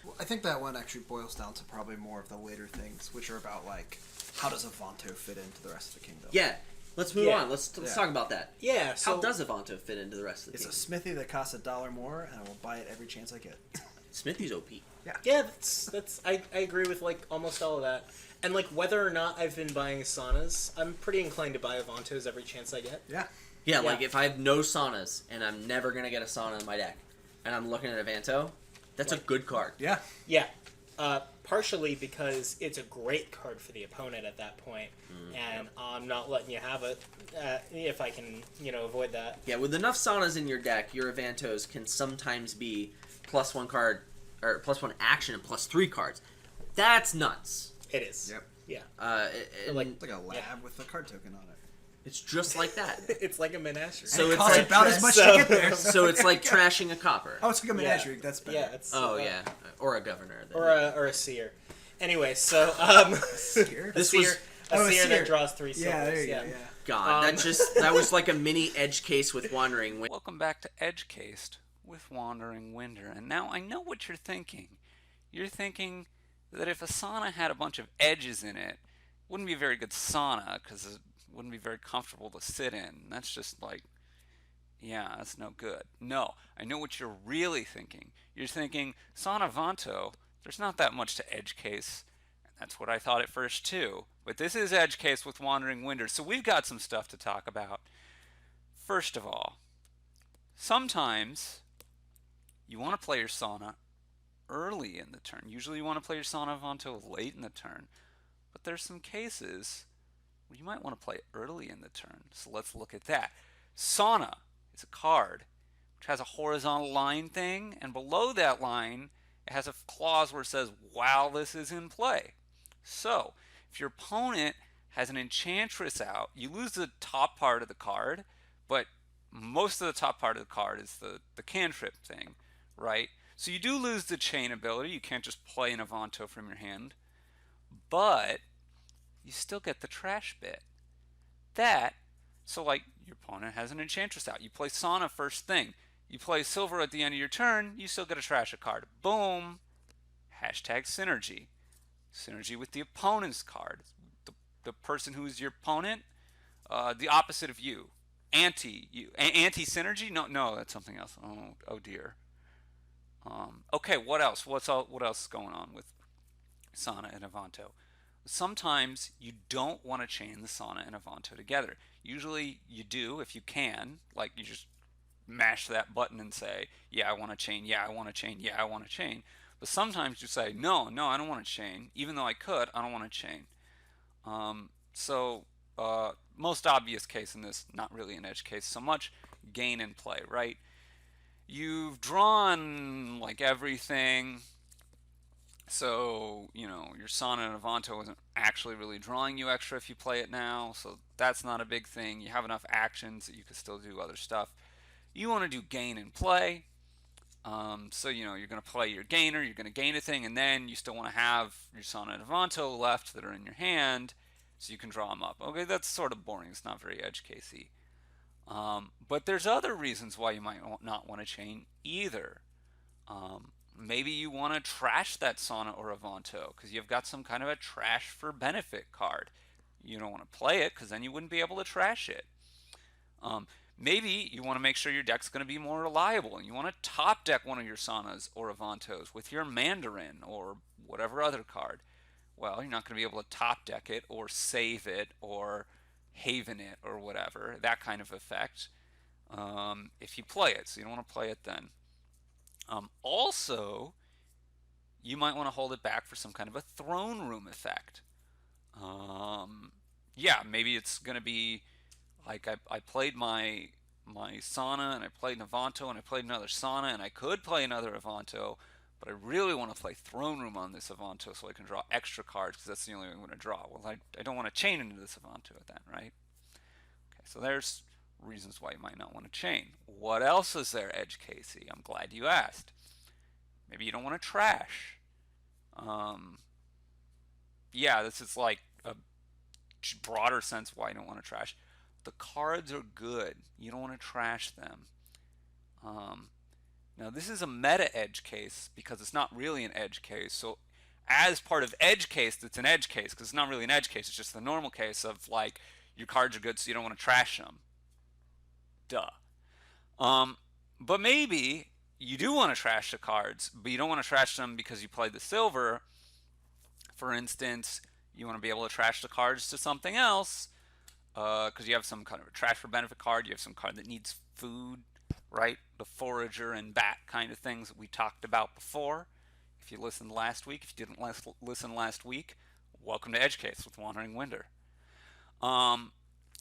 Well, I think that one actually boils down to probably more of the later things, which are about, like, how does Avanto fit into the rest of the kingdom? Yeah. Let's move on. Let's talk about that. Yeah. So how does Avanto fit into the rest of the kingdom? It's a smithy that costs $1 more, and I will buy it every chance I get. Smithy's OP. Yeah, that's I agree with, like, almost all of that. And, like, whether or not I've been buying saunas, I'm pretty inclined to buy Avantos every chance I get. Yeah, like, if I have no saunas, and I'm never going to get a sauna in my deck, and I'm looking at Avanto, that's a good card. Yeah. Partially because it's a great card for the opponent at that point, and I'm not letting you have it if I can, avoid that. Yeah, with enough Saunas in your deck, your Avantos can sometimes be +1 card, or +1 action and +3 cards. That's nuts. It is. Yep. Yeah. It's like a lab with a card token on it. It's just like that. It's like a menagerie. So it it's costs like about as much to get there. So it's like trashing a copper. Oh, it's like a menagerie. That's better. Yeah. It's, yeah, or a governor. Then. Or a seer. Anyway, so Seer? This seer, was a seer seer. that draws 3 silvers. Yeah, there you go. Yeah. God. That was like a mini edge case with Wandering Wind. Welcome back to Edge Cased with Wandering Winder. And now I know what you're thinking. You're thinking that if a sauna had a bunch of edges in it, it wouldn't be a very good sauna because it wouldn't be very comfortable to sit in. That's just like, yeah, that's no good. No, I know what you're really thinking. You're thinking, Sauna Avanto, there's not that much to edge case. And that's what I thought at first too. But this is edge case with Wandering Winder, so we've got some stuff to talk about. First of all, sometimes you want to play your sauna early in the turn. Usually you want to play your Sauna Avanto late in the turn. But there's some cases where you might want to play early in the turn. So let's look at that. Sauna is a card which has a horizontal line thing, and below that line it has a clause where it says while this is in play. So if your opponent has an Enchantress out, you lose the top part of the card, but most of the top part of the card is the cantrip thing, right? So you do lose the chain ability. You can't just play an Avanto from your hand, but you still get the trash bit. So like your opponent has an Enchantress out. You play Sauna first thing. You play Silver at the end of your turn, you still get a trash a card. Boom. Hashtag synergy. Synergy with the opponent's card. The person who's your opponent, the opposite of you. Anti-you. Anti-synergy? No, that's something else. Oh dear. Okay, what else? What else is going on with Sauna and Avanto? Sometimes you don't want to chain the Sauna and Avanto together. Usually you do if you can. Like you just mash that button and say, yeah, I want to chain, yeah, I want to chain, yeah, I want to chain. But sometimes you say, no, I don't want to chain. Even though I could, I don't want to chain. Most obvious case in this, not really an edge case so much, gain and play, right? You've drawn like everything. So, your Sauna and Avanto isn't actually really drawing you extra if you play it now, so that's not a big thing. You have enough actions that you can still do other stuff. You want to do gain and play. So, you're going to play your gainer, you're going to gain a thing, and then you still want to have your Sauna and Avanto left that are in your hand so you can draw them up. Okay, that's sort of boring. It's not very edge casey. But there's other reasons why you might not want to chain either. Maybe you want to trash that Sauna or Avanto because you've got some kind of a trash for benefit card. You don't want to play it because then you wouldn't be able to trash it. Maybe you want to make sure your deck's going to be more reliable and you want to top deck one of your Saunas or Avantos with your Mandarin or whatever other card. Well, you're not going to be able to top deck it or save it or haven it or whatever, that kind of effect, if you play it. So you don't want to play it then. Also, you might want to hold it back for some kind of a throne room effect. Yeah, maybe it's going to be like I played my Sauna and I played an Avanto and I played another Sauna and I could play another Avanto, but I really want to play throne room on this Avanto so I can draw extra cards because that's the only way I'm going to draw. Well, I don't want to chain into this Avanto then, right? Okay, so there's reasons why you might not want to chain. What else is there, Edge Casey? I'm glad you asked. Maybe you don't want to trash. Yeah, this is like a broader sense why you don't want to trash. The cards are good. You don't want to trash them. Now this is a meta edge case because it's not really an edge case. So as part of edge case, it's an edge case because it's not really an edge case. It's just the normal case of like your cards are good so you don't want to trash them. Duh. But maybe you do want to trash the cards, but you don't want to trash them because you played the silver. For instance, you want to be able to trash the cards to something else because you have some kind of a trash for benefit card. You have some card that needs food, right? The forager and bat kind of things that we talked about before. If you listened last week, if you didn't listen last week, welcome to Edge Case with Wandering Winder.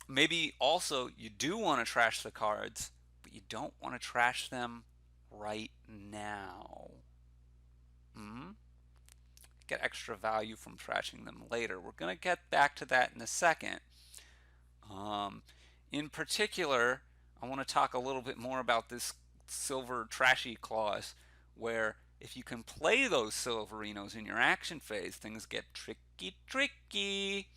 Maybe also you do want to trash the cards, but you don't want to trash them right now. Get extra value from trashing them later. We're going to get back to that in a second. In particular, I want to talk a little bit more about this silver trashy clause, where if you can play those silverinos in your action phase, things get tricky.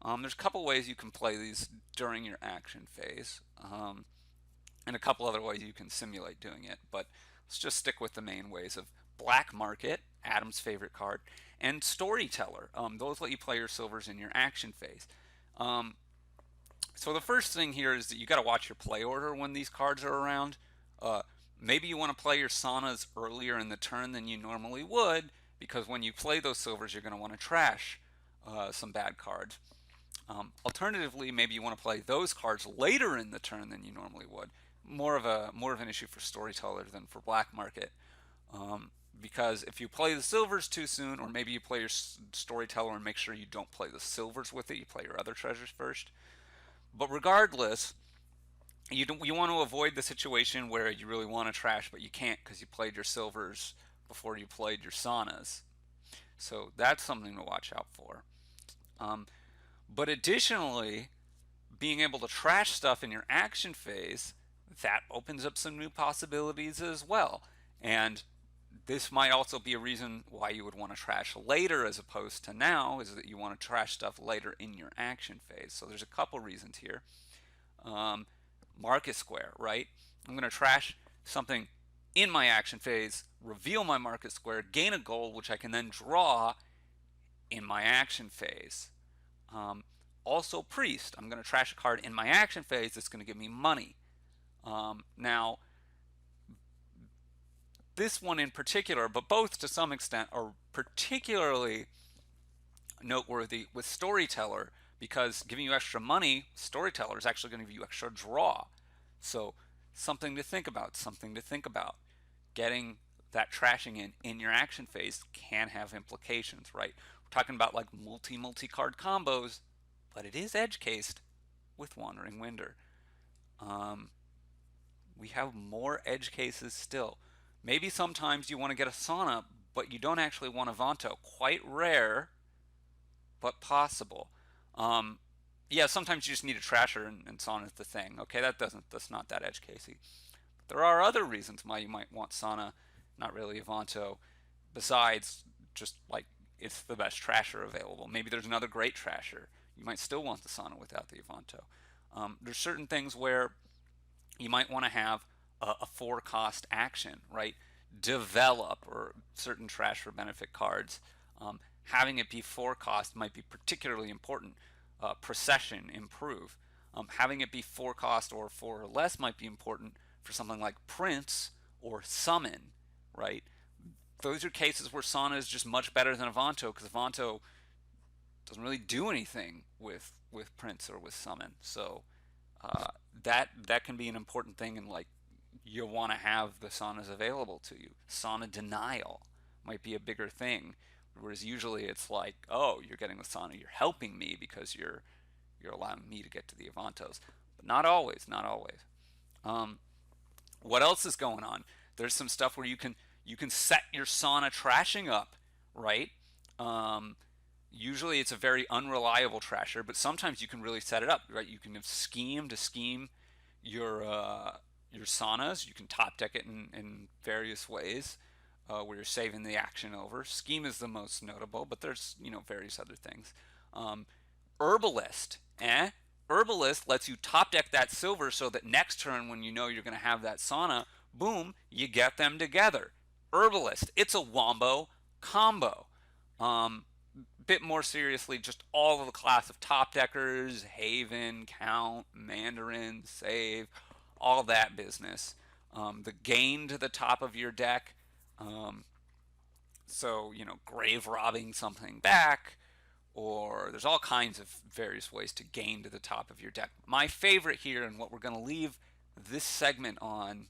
There's a couple ways you can play these during your action phase, and a couple other ways you can simulate doing it, but let's just stick with the main ways of Black Market, Adam's favorite card, and Storyteller. Those let you play your silvers in your action phase. So the first thing here is that you got to watch your play order when these cards are around. Maybe you want to play your Saunas earlier in the turn than you normally would, because when you play those silvers, you're going to want to trash some bad cards. Alternatively, maybe you want to play those cards later in the turn than you normally would. More of an issue for Storyteller than for Black Market, because if you play the silvers too soon, or maybe you play your Storyteller and make sure you don't play the silvers with it, you play your other treasures first. But regardless, you want to avoid the situation where you really want to trash but you can't because you played your silvers before you played your Saunas. So that's something to watch out for. But additionally, being able to trash stuff in your action phase, that opens up some new possibilities as well. And this might also be a reason why you would want to trash later as opposed to now, is that you want to trash stuff later in your action phase. So there's a couple reasons here. Market Square, right? I'm going to trash something in my action phase, reveal my Market Square, gain a gold, which I can then draw in my action phase. Also Priest, I'm going to trash a card in my action phase that's going to give me money. Now, this one in particular, but both to some extent, are particularly noteworthy with Storyteller, because giving you extra money, Storyteller is actually going to give you extra draw. So something to think about, Getting that trashing in your action phase can have implications, right? We're talking about like multi-card combos, but it is edge cased with Wandering Winder. We have more edge cases still. Maybe sometimes you want to get a Sauna, but you don't actually want Avanto. Quite rare, but possible. Yeah, sometimes you just need a trasher and Sauna is the thing. Okay, that's not that edge casey. But there are other reasons why you might want Sauna, not really Avanto, besides just like it's the best trasher available. Maybe there's another great trasher. You might still want the Sauna without the Avanto. There's certain things where you might want to have a 4-cost action, right? Develop, or certain trash for benefit cards. Having it be 4-cost might be particularly important. Procession, improve. Having it be 4-cost or 4 or less might be important for something like Prince or Summon, right? Those are cases where Sauna is just much better than Avanto, because Avanto doesn't really do anything with Prince or with Summon. So that can be an important thing, and like you want to have the Saunas available to you. Sauna denial might be a bigger thing, whereas usually it's like, oh, you're getting the Sauna, you're helping me because you're allowing me to get to the Avantos. But not always. What else is going on? There's some stuff where you can set your Sauna trashing up, right? Usually it's a very unreliable trasher, but sometimes you can really set it up, right? You can have scheme your Saunas. You can top deck it in various ways, where you're saving the action over. Scheme is the most notable, but there's various other things. Herbalist, Herbalist lets you top deck that silver so that next turn when you know you're going to have that Sauna, boom, you get them together. Herbalist, it's a wombo combo. Bit more seriously, just all of the class of top deckers, Haven, Count, Mandarin, Save, all that business. The gain to the top of your deck. So, grave robbing something back, or there's all kinds of various ways to gain to the top of your deck. My favorite here, and what we're going to leave this segment on,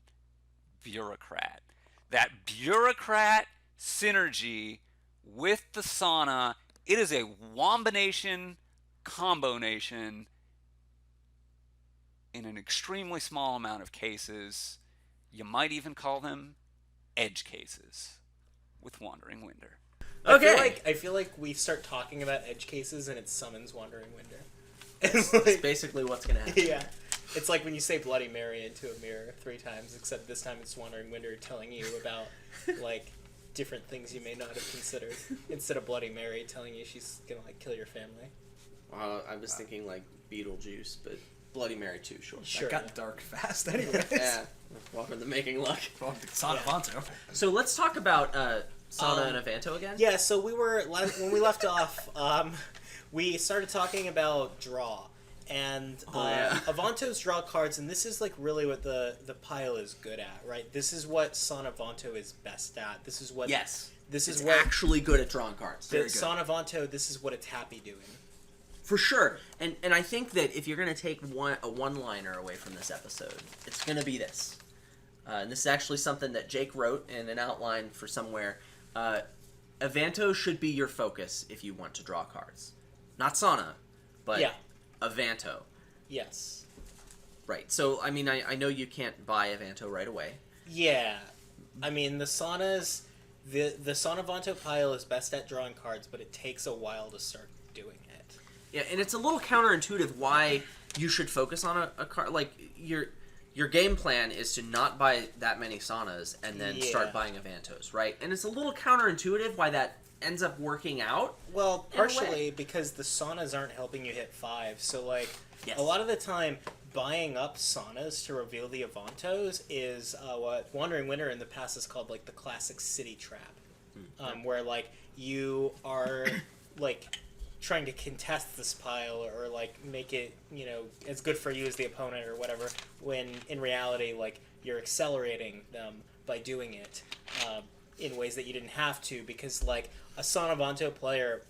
Bureaucrat. That Bureaucrat synergy with the sauna. It is a wombination, combination in an extremely small amount of cases. You might even call them edge cases with Wandering Winder. Okay. I feel like we start talking about edge cases and it summons Wandering Winder. It's basically what's gonna happen. Yeah. It's like when you say Bloody Mary into a mirror 3 times, except this time it's Wandering Winder telling you about, like, different things you may not have considered, instead of Bloody Mary telling you she's gonna, like, kill your family. I was thinking, like, Beetlejuice, but Bloody Mary too, sure. Sure. That got dark fast anyways. Yeah. Welcome to Making Luck. Well, Sauna Avanto. So let's talk about Sauna and Avanto again. Yeah, so when we left off, we started talking about draw. And Avanto's draw cards, and this is like really what the pile is good at, right? This is what Sauna Avanto is best at. This is what This is is what actually good at drawing cards. the Sauna Avanto. This is what it's happy doing. For sure. And I think that if you're gonna take a one-liner away from this episode, it's gonna be this. And this is actually something that Jake wrote in an outline for somewhere. Avanto should be your focus if you want to draw cards. Not Sauna, but Avanto. Yes. Right. So, I mean, I know you can't buy Avanto right away. Yeah. I mean, the Sauna Avanto pile is best at drawing cards, but it takes a while to start doing it. Yeah, and it's a little counterintuitive why you should focus on a card. Like, your game plan is to not buy that many Saunas and then start buying Avantos, right? And it's a little counterintuitive why that ends up working out. Well, partially because the Saunas aren't helping you hit 5. So, like, a lot of the time, buying up Saunas to reveal the Avantos is what Wandering Winter in the past is called, like, the classic city trap. Where, like, you are, like, trying to contest this pile or, like, make it, you know, as good for you as the opponent or whatever, when in reality, like, you're accelerating them by doing it in ways that you didn't have to, because, like, a Sauna Avanto player,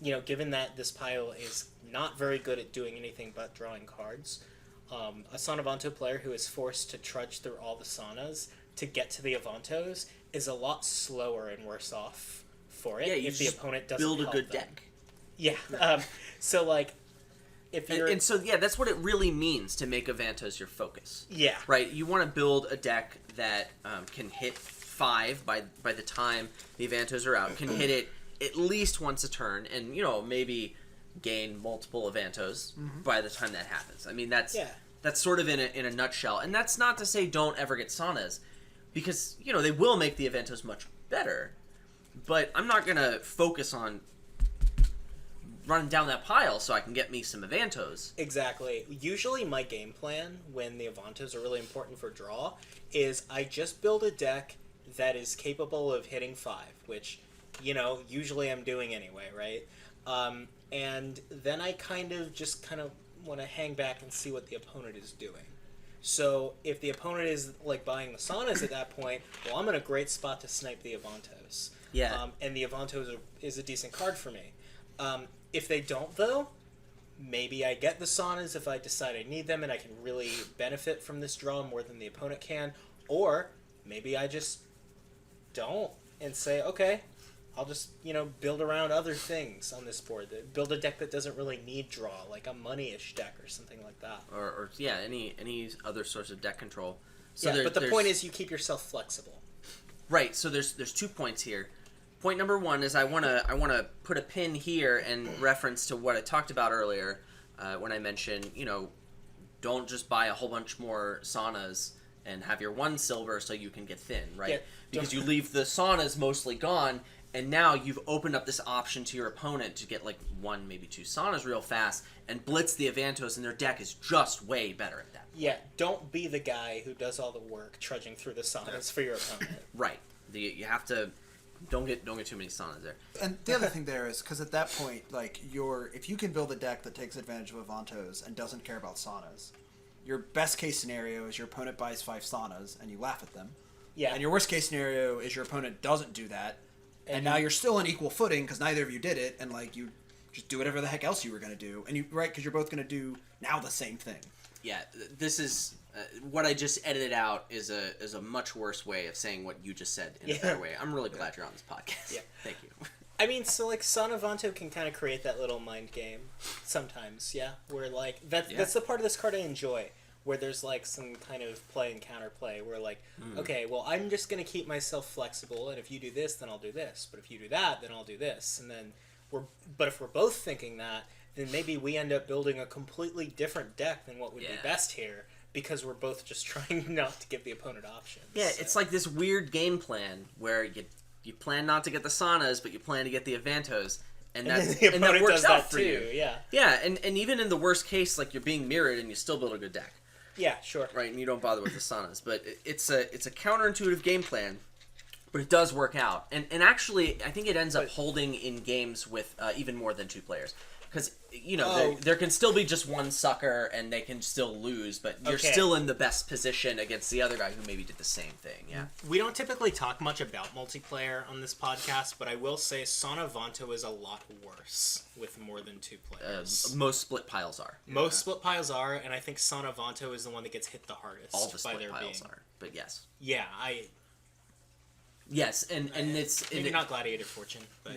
you know, given that this pile is not very good at doing anything but drawing cards, a Sauna Avanto player who is forced to trudge through all the Saunas to get to the Avantos is a lot slower and worse off for it if the opponent doesn't build a help good them. deck. Yeah. So, like, if you're... And so, yeah, that's what it really means to make Avantos your focus. Yeah. Right? You want to build a deck that can hit 5 by the time the Avantos are out, can hit it at least once a turn, and, you know, maybe gain multiple Avantos by the time that happens. I mean, that's sort of in a nutshell. And that's not to say don't ever get Saunas, because, you know, they will make the Avantos much better. But I'm not going to focus on running down that pile so I can get me some Avantos. Exactly. Usually my game plan, when the Avantos are really important for draw, is I just build a deck that is capable of hitting 5, which, you know, usually I'm doing anyway, right? And then I kind of want to hang back and see what the opponent is doing. So if the opponent is, like, buying the Saunas at that point, well, I'm in a great spot to snipe the Avantos. Yeah. And the Avantos is a decent card for me. If they don't, though, maybe I get the Saunas if I decide I need them and I can really benefit from this draw more than the opponent can. Or maybe I just don't and say, okay, I'll just, you know, build around other things on this board. Build a deck that doesn't really need draw, like a money-ish deck or something like that. Or any other source of deck control. So yeah, but the point is you keep yourself flexible. Right, so there's 2 points here. Point number 1 is I wanna put a pin here in reference to what I talked about earlier when I mentioned, you know, don't just buy a whole bunch more Saunas and have your 1 silver so you can get thin, right? Yeah, because you leave the Saunas mostly gone, and now you've opened up this option to your opponent to get, like, 1, maybe 2 Saunas real fast and blitz the Avantos, and their deck is just way better at that. Yeah, don't be the guy who does all the work trudging through the Saunas for your opponent. Right. You have to... Don't get too many Saunas there. And the other thing there is, because at that point, like, if you can build a deck that takes advantage of Avantos and doesn't care about Saunas, your best case scenario is your opponent buys 5 Saunas and you laugh at them. Yeah. And your worst case scenario is your opponent doesn't do that, and now you're still on equal footing because neither of you did it, and, like, you just do whatever the heck else you were going to do, and because you're both going to do now the same thing. Yeah, this is What I just edited out is a much worse way of saying what you just said in a better way. I'm really glad you're on this podcast. Yeah. Thank you. I mean, so like Sauna and Avanto can kind of create that little mind game sometimes, yeah. Where like that's the part of this card I enjoy, where there's like some kind of play and counterplay. Where like, okay, well I'm just gonna keep myself flexible, and if you do this, then I'll do this. But if you do that, then I'll do this. And then if we're both thinking that, then maybe we end up building a completely different deck than what would be best here, because we're both just trying not to give the opponent options. Yeah, it's like this weird game plan where you plan not to get the Saunas, but you plan to get the Avantos, and that works out for you. Yeah. Yeah, and even in the worst case, like you're being mirrored and you still build a good deck. Yeah, sure. Right, and you don't bother with the Saunas, but it's a counterintuitive game plan, but it does work out, and actually I think it ends up holding in games with even more than 2 players. Because, there can still be just one sucker and they can still lose, but you're still in the best position against the other guy who maybe did the same thing, yeah? We don't typically talk much about multiplayer on this podcast, but I will say Sauna and Avanto is a lot worse with more than 2 players. Most split piles are. Most split piles are, and I think Sauna and Avanto is the one that gets hit the hardest. All the split piles are, but yes. Yeah, Yes, and it's... Maybe not Gladiator Fortune, but...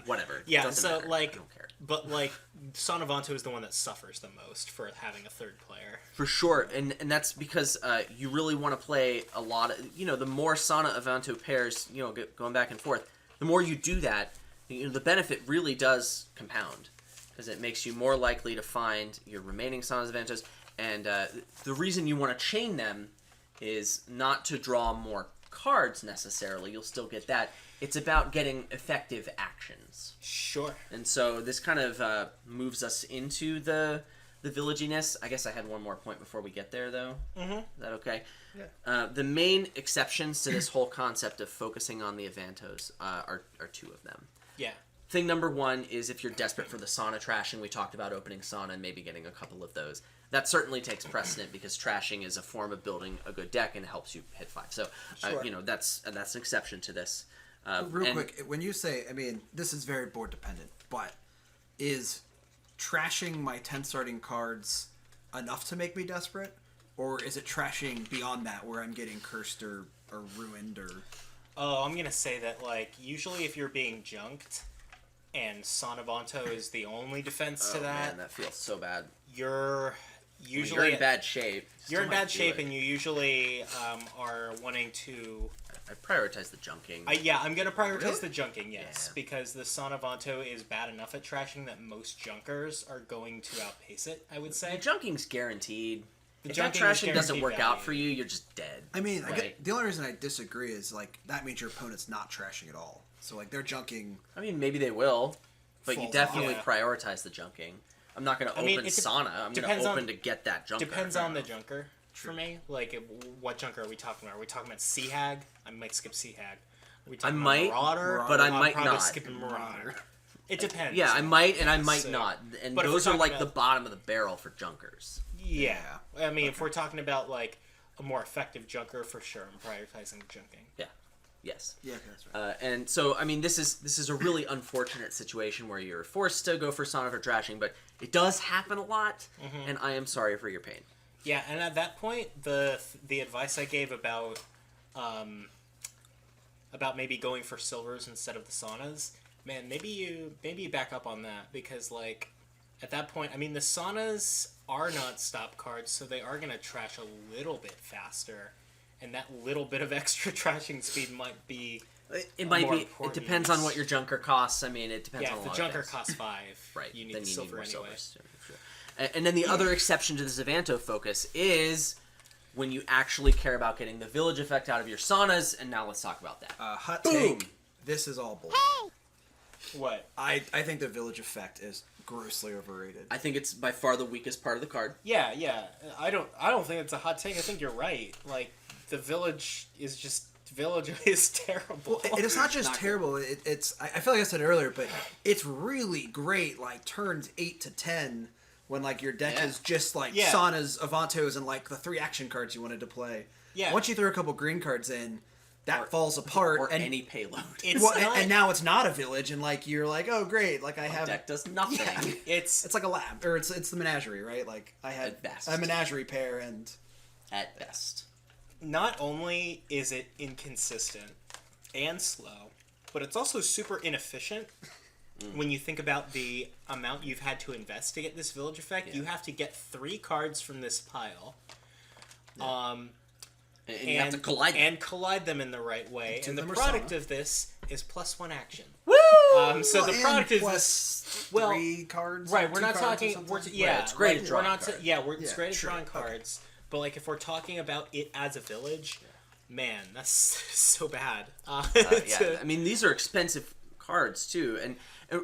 whatever. Yeah, doesn't so, matter. like... I don't care. But, like, Sauna and Avanto is the one that suffers the most for having a 3rd player. For sure, and that's because you really want to play a lot of... the more Sauna Avanto pairs, going back and forth, the more you do that, the benefit really does compound. Because it makes you more likely to find your remaining Saunas Avantos, and the reason you want to chain them is not to draw more cards necessarily. You'll still get that. It's about getting effective actions. Sure. And so this kind of moves us into the villaginess. I guess I had one more point before we get there, though. Mm-hmm. Is that okay? Yeah. The main exceptions to this whole concept of focusing on the Avantos are 2 of them. Yeah. Thing number 1 is if you're desperate for the Sauna trashing. We talked about opening Sauna and maybe getting a couple of those. That certainly takes precedent because trashing is a form of building a good deck and helps you hit 5. So, sure. That's an exception to this. Real quick, when you say, this is very board dependent, but is trashing my 10 starting cards enough to make me desperate? Or is it trashing beyond that where I'm getting cursed or ruined or... Oh, I'm going to say that, like, usually if you're being junked and Sauna and Avanto is the only defense to that... man, that feels so bad. You're usually... you're in bad shape. You're in bad shape, and you usually are wanting to... I prioritize the junking. I'm going to prioritize the junking, yes. Yeah. Because the Sauna and Avanto is bad enough at trashing that most junkers are going to outpace it, I would say. The junking's guaranteed. If that junking is trashing doesn't guaranteed work value. out for you, you're just dead. Right? The only reason I disagree is, like, that means your opponent's not trashing at all. So, like, they're junking... Maybe they will, but you definitely off. prioritize the junking. I'm not going to open Sauna. I'm going to open to get that junker. Depends on the junker for me. Like, what junker are we talking about? Are we talking about Sea Hag? I might skip Sea Hag. Are we talking about Marauder? But I I'm might probably not. skipping Marauder. It depends. Yeah, I might and I might not. And but if those we're are like talking the bottom of the barrel for junkers. Yeah. If we're talking about, like, a more effective junker, for sure, I'm prioritizing junking. Yeah. Yes. Yeah, that's right. And so, this is a really unfortunate situation where you're forced to go for Sauna for trashing, but it does happen a lot, and I am sorry for your pain. Yeah, and at that point, the advice I gave about maybe going for silvers instead of the Saunas, man, maybe you back up on that, because, like, at that point, the Saunas are not stop cards, so they are going to trash a little bit faster. And that little bit of extra trashing speed might be. It might more be. It important. depends on what your junker costs. It depends on a Yeah, if lot the of junker things. costs 5, Right. you need then the you silver need more anyway. silvers. Sure. And then the other exception to this Avanto focus is when you actually care about getting the village effect out of your Saunas. And now let's talk about that. Hot Boom! take. This is all bull. What? I think the village effect is grossly overrated. I think it's by far the weakest part of the card. Yeah. I don't think it's a hot take. I think you're right. Like, the village is terrible. And it's not just terrible. It's I feel like I said it earlier, but it's really great. Like turns 8 to 10, when like your deck is just like Saunas, Avantos, and like the 3 action cards you wanted to play. Yeah. Once you throw a couple green cards in, that falls apart. Or and any payload. and now it's not a village, and like you're like, oh great, like I have deck does nothing. Yeah. It's like a lab, or it's the menagerie, right? Like I had At best. a menagerie pair, and at best. Not only is it inconsistent and slow, but it's also super inefficient. When you think about the amount you've had to invest to get this village effect, you have to get 3 cards from this pile. And you have to collide them in the right way. And the them are product sauna. of this is +1 action. Woo! So the And product is plus this. 3 cards. Right, or we're 2 not cards or talking. something? it's great at We're drawing not. cards. It's great at true. drawing cards. But like, if we're talking about it as a village, man, that's so bad. Yeah, I mean, these are expensive cards too, and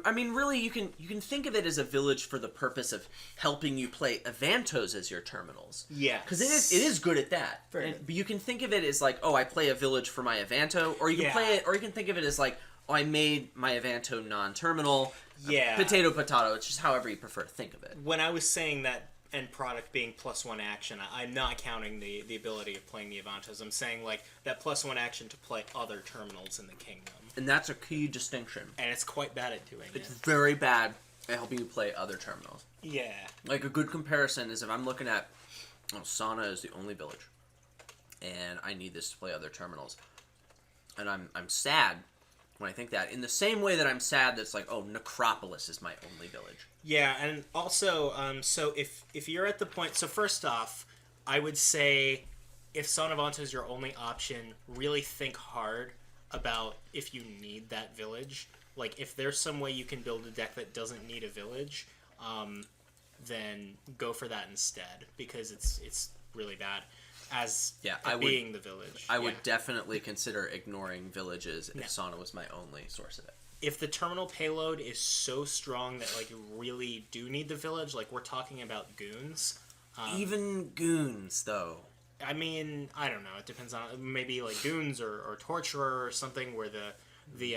I mean, really, you can think of it as a village for the purpose of helping you play Avantos as your terminals. Yeah, because it is good at that. Very good. But you can think of it as like, oh, I play a village for my Avanto, or you can play it, or you can think of it as like, oh, I made my Avanto non-terminal. Yeah, Potato. It's just however you prefer to think of it. When I was saying that end product being +1 action, I'm not counting the ability of playing the Avantos. I'm saying like that +1 action to play other terminals in the kingdom. And that's a key distinction. And it's quite bad at doing It's it. very bad at helping you play other terminals. Yeah. Like a good comparison is if I'm looking at, Sauna is the only village, and I need this to play other terminals, and I'm sad when I think that. In the same way that I'm sad that's like, oh, Necropolis is my only village. Yeah, and also, so if you're at the point, so first off, I would say if Sauna and Avanto is your only option, really think hard about if you need that village. Like, if there's some way you can build a deck that doesn't need a village, then go for that instead, because it's really bad being the village. I would definitely consider ignoring villages if Sauna was my only source of it. If the terminal payload is so strong that like you really do need the village, like we're talking about goons. Even goons, though. I mean, I don't know. It depends on maybe like goons or torturer or something where the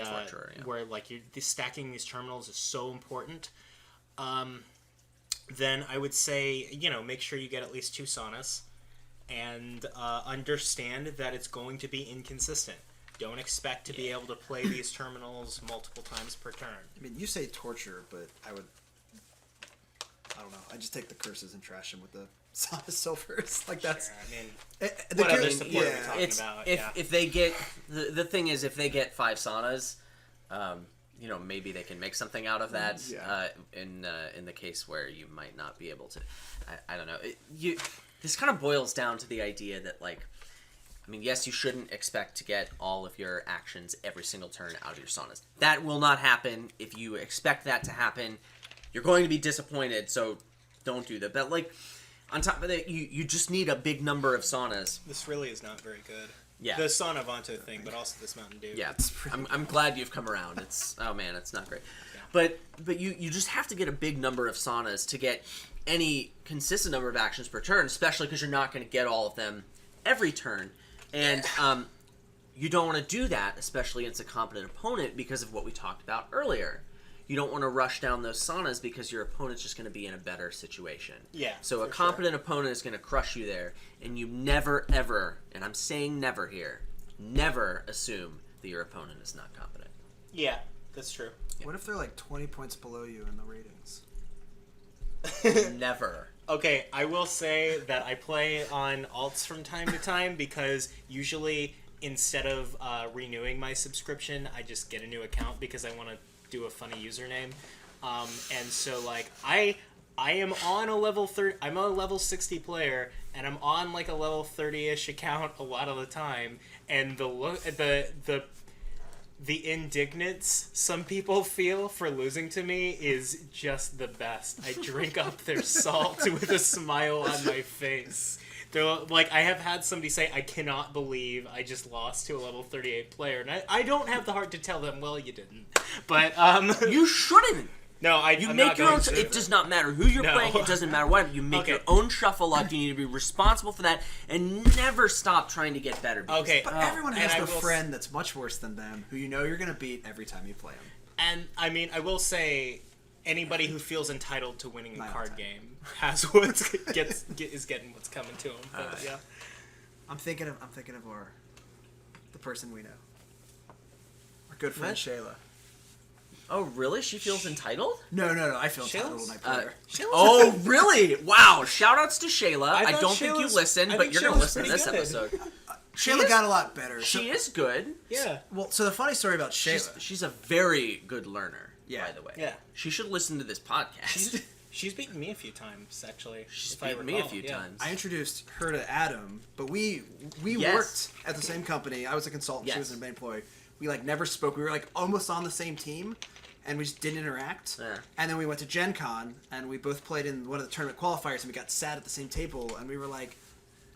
Torturer, yeah. where like stacking these terminals is so important. Then I would say make sure you get at least 2 saunas, and understand that it's going to be inconsistent. Don't expect to be able to play these terminals multiple times per turn. I mean, you say torture, but I don't know. I just take the curses and trash them with the Sauna Silvers. Like that's. Sure, I mean, The what other good- support are we talking about? If they get the thing is, if they get 5 saunas, maybe they can make something out of that. Yeah. In the case where you might not be able to, I don't know. This kind of boils down to the idea that like, I mean, yes, you shouldn't expect to get all of your actions every single turn out of your saunas. That will not happen. If you expect that to happen, you're going to be disappointed. So don't do that. But like, on top of that, you just need a big number of saunas. This really is not very good. Yeah. The Sauna Avanto thing, but also this Mountain Dew. Yeah, I'm glad you've come around. It's it's not great, but you just have to get a big number of saunas to get any consistent number of actions per turn, especially because you're not going to get all of them every turn, and you don't want to do that, especially against a competent opponent, because of what we talked about earlier. You don't want to rush down those saunas because your opponent's just going to be in a better situation. Yeah. So a competent opponent is going to crush you there, and you never, ever, and I'm saying never here, never assume that your opponent is not competent. Yeah, that's true. What if they're like 20 points below you in the ratings? Never. Okay, I will say that I play on alts from time to time because usually instead of renewing my subscription, I just get a new account because I want to do a funny username. And so like I am on a level 30. I'm a level 60 player, and I'm on like a level 30-ish account a lot of the time. And the indignance some people feel for losing to me is just the best. I drink up their salt with a smile on my face. They're like, I have had somebody say, I cannot believe I just lost to a level 38 player. And I don't have the heart to tell them, well, you didn't. But, You shouldn't. No, You make your own. It does not matter who you're playing. It doesn't matter what. You make your own shuffle up. You need to be responsible for that, and never stop trying to get better. Okay, But everyone has and the friend that's much worse than them, who you know you're going to beat every time you play them. And I mean, I will say, anybody who feels entitled to winning a My card all-time. game is getting what's coming to them. But, yeah. I'm thinking of the person we know, our good friend Shayla. Oh, really? She feels entitled? No. I feel entitled when I play her. Oh, really? Wow. Shout-outs to Shayla. I thought don't think you Shayla's- listened, I but think you're going to Shayla's listen to this pretty good. episode. Shayla got a lot better. She is good. Yeah. Well, so the funny story about Shayla. She's a very good learner, Yeah. by the way. Yeah. She should listen to this podcast. She's beaten me a few times, actually. She's if I beaten me a recall, few yeah. times. I introduced her to Adam, but we Yes. worked at the same company. I was a consultant. Yes. She was an employee. We never spoke. We were almost on the same team, and we just didn't interact. Yeah. And then we went to Gen Con, and we both played in one of the tournament qualifiers, and we got sat at the same table, and we were like,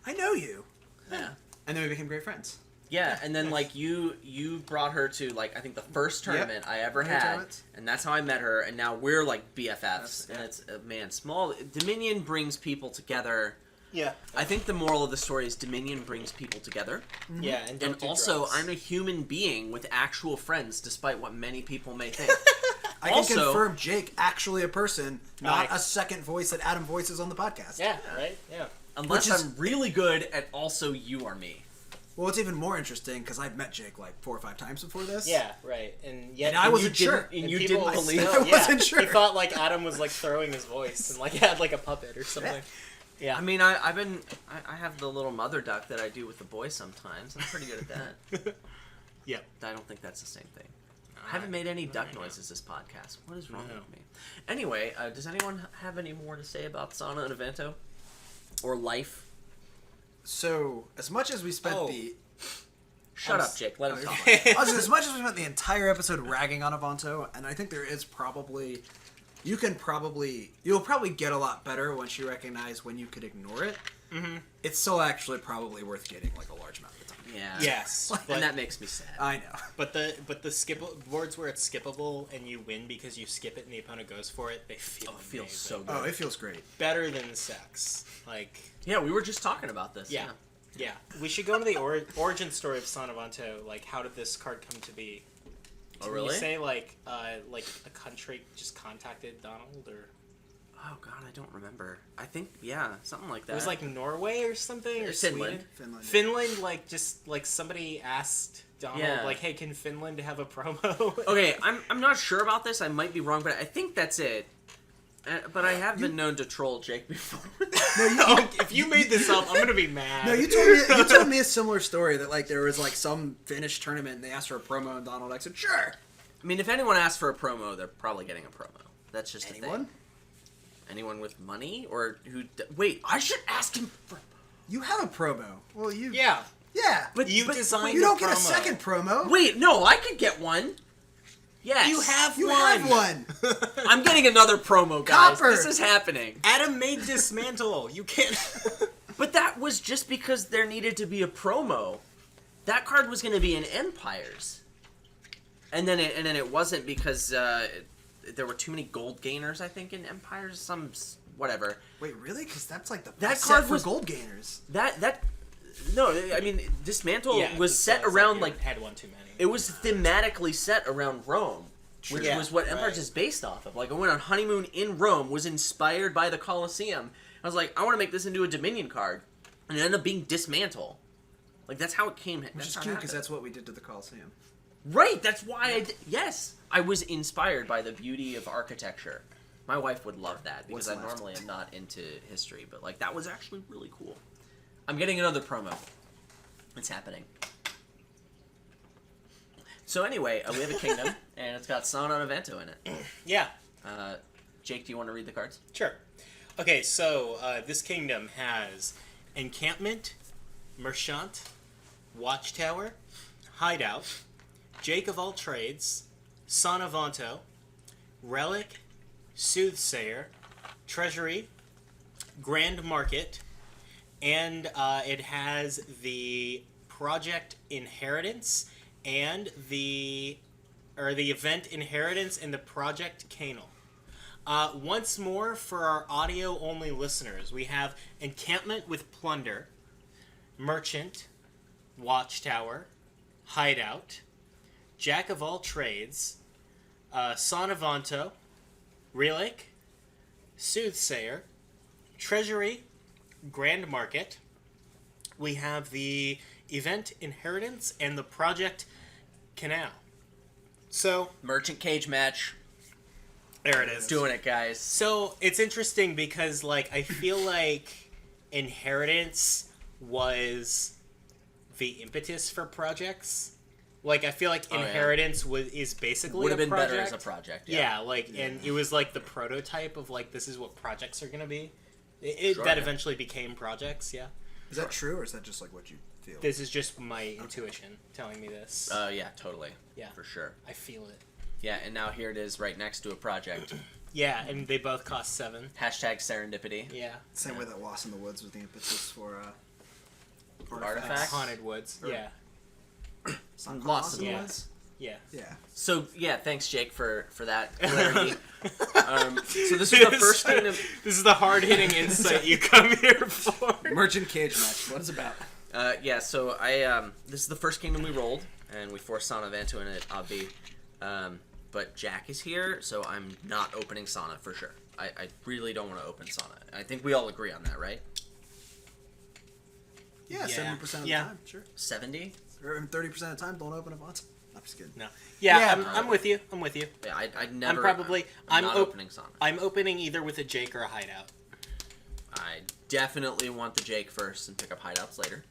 I know you. Yeah. And then we became great friends. Yeah, and then you brought her to I think the first tournament I ever One of the had, tournaments. and that's how I met her. And now we're BFFs, and Yeah. it's small. Dominion brings people together. Yeah. I think the moral of the story is Dominion brings people together, Yeah, and don't and do also drugs. I'm a human being with actual friends, despite what many people may think. I can Also- confirm Jake actually a person, not Right. a second voice that Adam voices on the podcast. Yeah, right? Yeah. Unless Which is- I'm really good at also you are me. Well, it's even more interesting because I've met Jake 4 or 5 times before this. Yeah, right. And yet And I wasn't you sure. didn't- and and you people didn't believe. still- I wasn't sure. He thought Adam was throwing his voice and had a puppet or something. Yeah. I mean, I have the little mother duck that I do with the boys sometimes. I'm pretty good at that. Yep. I don't think that's the same thing. I haven't made any duck noises this podcast. What is wrong No. with me? Anyway, does anyone have any more to say about Sauna and Avanto? Or life? So, as much as we spent Oh. the... Shut up, Jake. Let him talk. As much as we spent the entire episode ragging on Avanto, and I think there is probably... You'll probably get a lot better once you recognize when you could ignore it. Mm-hmm. It's still actually probably worth getting a large amount of time. Yeah. Yes. And that makes me sad. I know. But the skip boards where it's skippable and you win because you skip it and the opponent goes for it, they feel It feels amazing. so good. Oh, it feels great. Better than sex. Yeah, we were just talking about this. Yeah. Yeah. We should go into the origin story of Sauna and Avanto. How did this card come to be? Oh, Did really? you say a country just contacted Donald or Oh, God, I don't remember. I think, yeah, something like that. it was Norway or something or Finland. Sweden? Finland. Finland, somebody asked Donald, Yeah. hey, can Finland have a promo? Okay, I'm not sure about this. I might be wrong, but I think that's it. But I have been known to troll Jake before. If you made this up, I'm gonna be mad. No, you told me a similar story that there was some Finnish tournament and they asked for a promo and Donald X said, sure. I mean, if anyone asks for a promo, they're probably getting a promo. That's just Anyone? a thing. Anyone with money? Or who... Wait, I should ask him for... You have a promo. Well, you... Yeah. Yeah. But You designed you don't a get a promo. second promo. Wait, no, I could get one. Yes. You have You one. have one. I'm getting another promo, guys. Copper. This is happening. Adam made Dismantle. You can't. But that was just because there needed to be a promo. That card was going to be in Empires. And then it wasn't because there were too many gold gainers, I think, in Empires. Whatever. Wait, really? Because that's the That best card set for was- gold gainers. No, I mean, Dismantle Yeah, was it's set you around, had one too many. it was thematically set around Rome, which Yeah, was what Empires right. is based off of. I went on honeymoon in Rome, was inspired by the Colosseum. I was like, I want to make this into a Dominion card. And it ended up being Dismantle. That's how it came. Which is cute because that's what we did to the Coliseum. Right, that's why yes, I was inspired by the beauty of architecture. My wife would love that because What's I left? normally am not into history, but that was actually really cool. I'm getting another promo. It's happening. So anyway, we have a kingdom, and it's got Sauna and Avanto in it. Yeah. Jake, do you want to read the cards? Sure. Okay, so this kingdom has Encampment, Merchant, Watchtower, Hideout, Jake of all trades, Sauna and Avanto, Relic, Soothsayer, Treasury, Grand Market, and it has the Project Inheritance and the event Inheritance and the Project Canal. Once more, for our audio-only listeners, we have Encampment with Plunder, Merchant, Watchtower, Hideout, Jack of all trades, Sauna and Avanto, Relic, Soothsayer, Treasury, Grand Market. We have the Event Inheritance and the Project Canal. So Merchant cage match. there it is. Doing it, guys. So it's interesting because, like, I feel like Inheritance was the impetus for projects. Like, I feel like Inheritance is basically Would have been project. better as a project. Yeah, and it was like the prototype of like this is what projects are gonna be. That yeah. eventually became projects. Yeah, Is that true, or is that just like what you feel? this is just my intuition telling me this. Yeah, totally. Yeah. For sure. I feel it. Yeah, and now here it is right next to a project. Yeah, and they both cost 7. Hashtag serendipity. Yeah, Same way that Lost in the Woods was the impetus for Artifacts? Haunted Woods. Or- Yeah, Lost in the Yeah. Woods. yeah. Yeah. So yeah, thanks Jake for that clarity. So this is the first Kingdom. This is the hard hitting insight you come here for. Merchant cage match. What is it about? Yeah, so this is the first Kingdom we rolled, and we forced Sauna and Avanto in it, obvi. But Jack is here, so I'm not opening Sauna for sure. I really don't want to open Sauna. I think we all agree on that, right? Yeah, Yeah. 70% of the Yeah. time, sure. 70? Or 30% of the time, don't open Avanto. I'm just kidding. No. Yeah, Yeah. I'm with you. I'm with you. Yeah, I'd never. probably- I'm I'm not op- opening Sauna. I'm opening either with a Jake or a Hideout. I definitely want the Jake first and pick up hideouts later.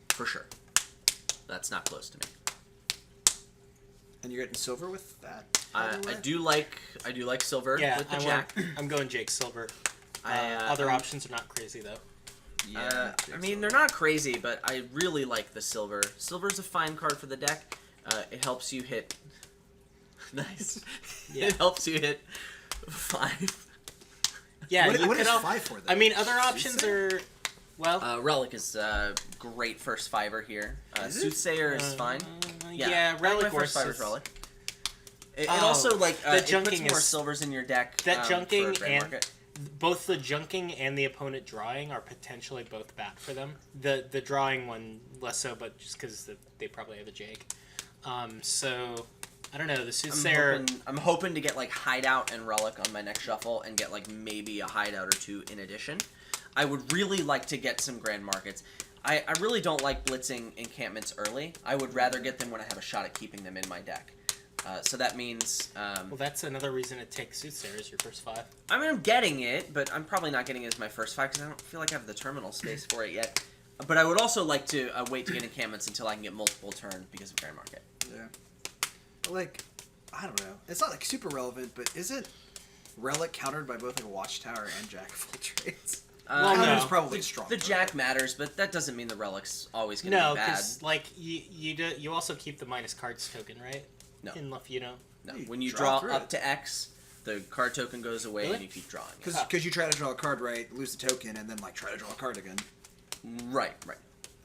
For sure. That's not close to me. And you're getting silver with that? I do like silver Yeah, with the Jack. I'm going Jake Silver. I'm- Other options are not crazy though. I mean, they're not crazy, but I really like the silver. Silver's a fine card for the deck. It helps you hit. Nice. Yeah. It helps you hit 5. Yeah, What, you what could is al- 5 for, though? I mean, other options are well. Relic is great first 5er here. Soothsayer is fine. Yeah, I think Relic my first or 5 is Relic. It Oh, also like the it puts junking more is- silvers in your deck. that for junking Grand and Market. both the junking and the opponent drawing are potentially both bad for them. The drawing one less so, but just because they probably have a Jake. So I don't know. The Soothsayer. I'm hoping to get like Hideout and Relic on my next shuffle and get like maybe a Hideout or 2 in addition. I would really like to get some Grand Markets. I really don't like blitzing encampments early. I would rather get them when I have a shot at keeping them in my deck. So that means... Well, that's another reason to take Soothsayer as your first 5. I mean, I'm getting it, but I'm probably not getting it as my first 5 because I don't feel like I have the terminal space for it yet. But I would also like to wait to get encampments until I can get multiple turn because of Grand Market. Yeah. But, like, I don't know. It's not, like, super relevant, but isn't Relic countered by both, like, a Watchtower and Jack of all trades? Well, Counter's no. probably strong. The Jack matters, but that doesn't mean the Relic's always going to No, be bad. because like you also keep the minus cards token, right? No. In Lufino. No, You when you draw draw through up it. to X, the card token goes away Really? and you keep drawing. Because you try to draw a card right, lose the token, and then, like, try to draw a card again. Right.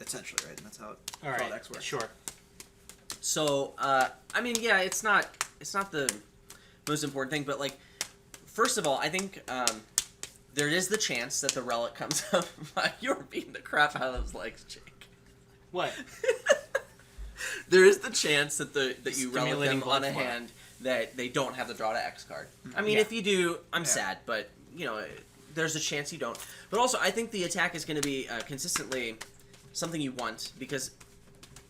Essentially, right? And that's how All how right, X works. sure. So, I mean, yeah, it's not the most important thing, but like, first of all, I think there is the chance that the Relic comes up. You're beating the crap out of those legs, Jake. What? There is the chance that you Relic Stimulating them on blood a flow. hand that they don't have the draw to X card. I mean, Yeah. if you do, I'm sad, but you know, there's a chance you don't. But also, I think the attack is going to be consistently something you want because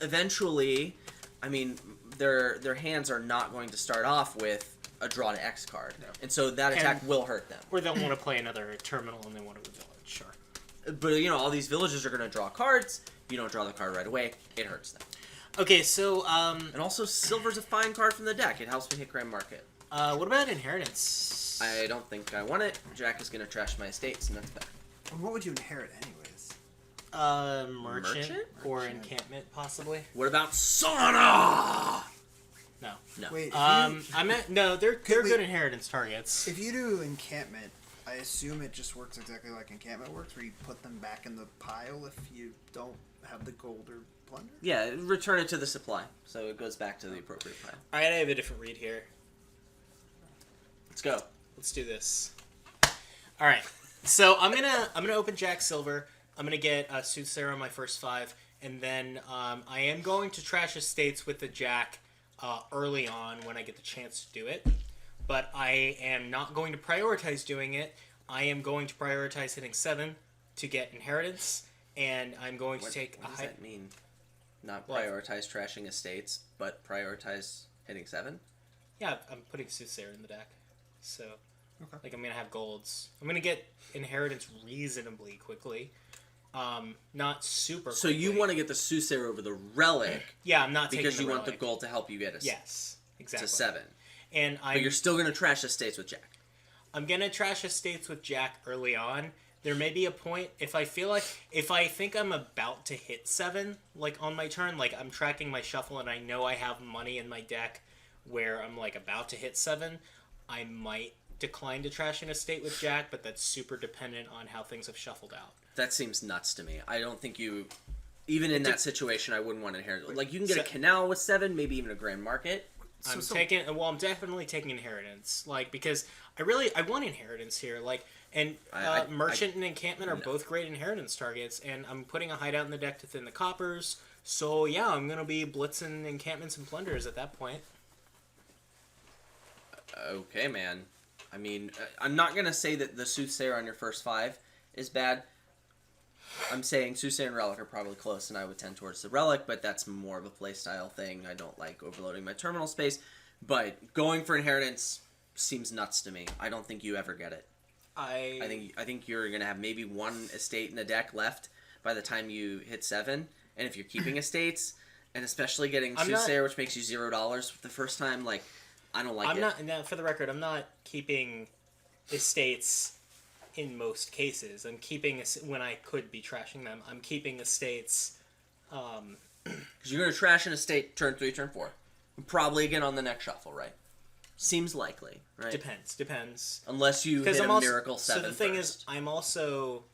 eventually, I mean, their hands are not going to start off with a draw to X card, and so that attack And- will hurt them. Or they'll want to play another terminal and they want to village. Sure. But you know, all these villages are going to draw cards. You don't draw the card right away, it hurts them. Okay, so And also, silver's a fine card from the deck. It helps me hit Grand Market. what about Inheritance? I don't think I want it. Jack is going to trash my estates, and that's bad. Well, what would you inherit, anyways? Merchant Merchant? or Merchant. encampment possibly. What about Sauna? No. No. Wait, if I meant no. They're we- good Inheritance targets. if you do encampment, I assume it just works exactly like encampment works, where you put them back in the pile if you don't have the gold or plunder. Yeah, return it to the supply, so it goes back to the appropriate pile. All right, I have a different read here. Let's go. Let's do this. All right. So I'm gonna open Jack Silver. I'm gonna get Soothsayer on my first 5, and then I am going to trash estates with the Jack early on when I get the chance to do it. But I am not going to prioritize doing it. I am going to prioritize hitting 7 to get Inheritance, and I'm going to take What a does high. that mean? Not What? prioritize trashing estates, but prioritize Hitting 7? Yeah, I'm putting Soothsayer in the deck. So, Okay. like, I'm going to have golds. I'm going to get Inheritance reasonably quickly. Not super quickly. So you want to get the Soothsayer over the Relic Yeah, I'm not taking because the you want the Relic. gold to help you get Yes, exactly. to 7. And But you're still going to trash Estates with Jack. I'm going to trash Estates with Jack early on. There may be a point if I think I'm about to hit 7, like on my turn, like I'm tracking my shuffle and I know I have money in my deck where I'm like about to hit 7, I might decline to trash an estate with Jack, but that's super dependent on how things have shuffled out. That seems nuts to me. I don't think you, even in that situation, I wouldn't want to inherit. Like you can get a canal with 7, maybe even a Grand Market. I'm definitely taking Inheritance, like because I want Inheritance here, like. And Merchant and Encampment are both great Inheritance targets, and I'm putting a hideout in the deck to thin the coppers. So yeah, I'm gonna be blitzing Encampments and Plunders at that point. Okay, man. I mean, I'm not gonna say that the Soothsayer on your first 5 is bad. I'm saying Soothsayer and Relic are probably close, and I would tend towards the Relic, but that's more of a playstyle thing. I don't like overloading my terminal space, but going for Inheritance seems nuts to me. I don't think you ever get it. I think you're gonna have maybe 1 estate in the deck left by the time you hit 7, and if you're keeping estates, and especially getting Soothsayer, which makes you $0 the first time, like I don't like it. Now, for the record, I'm not keeping estates in most cases. I'm keeping when I could be trashing them. I'm keeping estates. Because you're gonna trash an estate turn 3, turn 4, probably again on the next shuffle, right? Seems likely, right? Depends. Unless you hit a miracle 7 So the thing first. is, I'm also...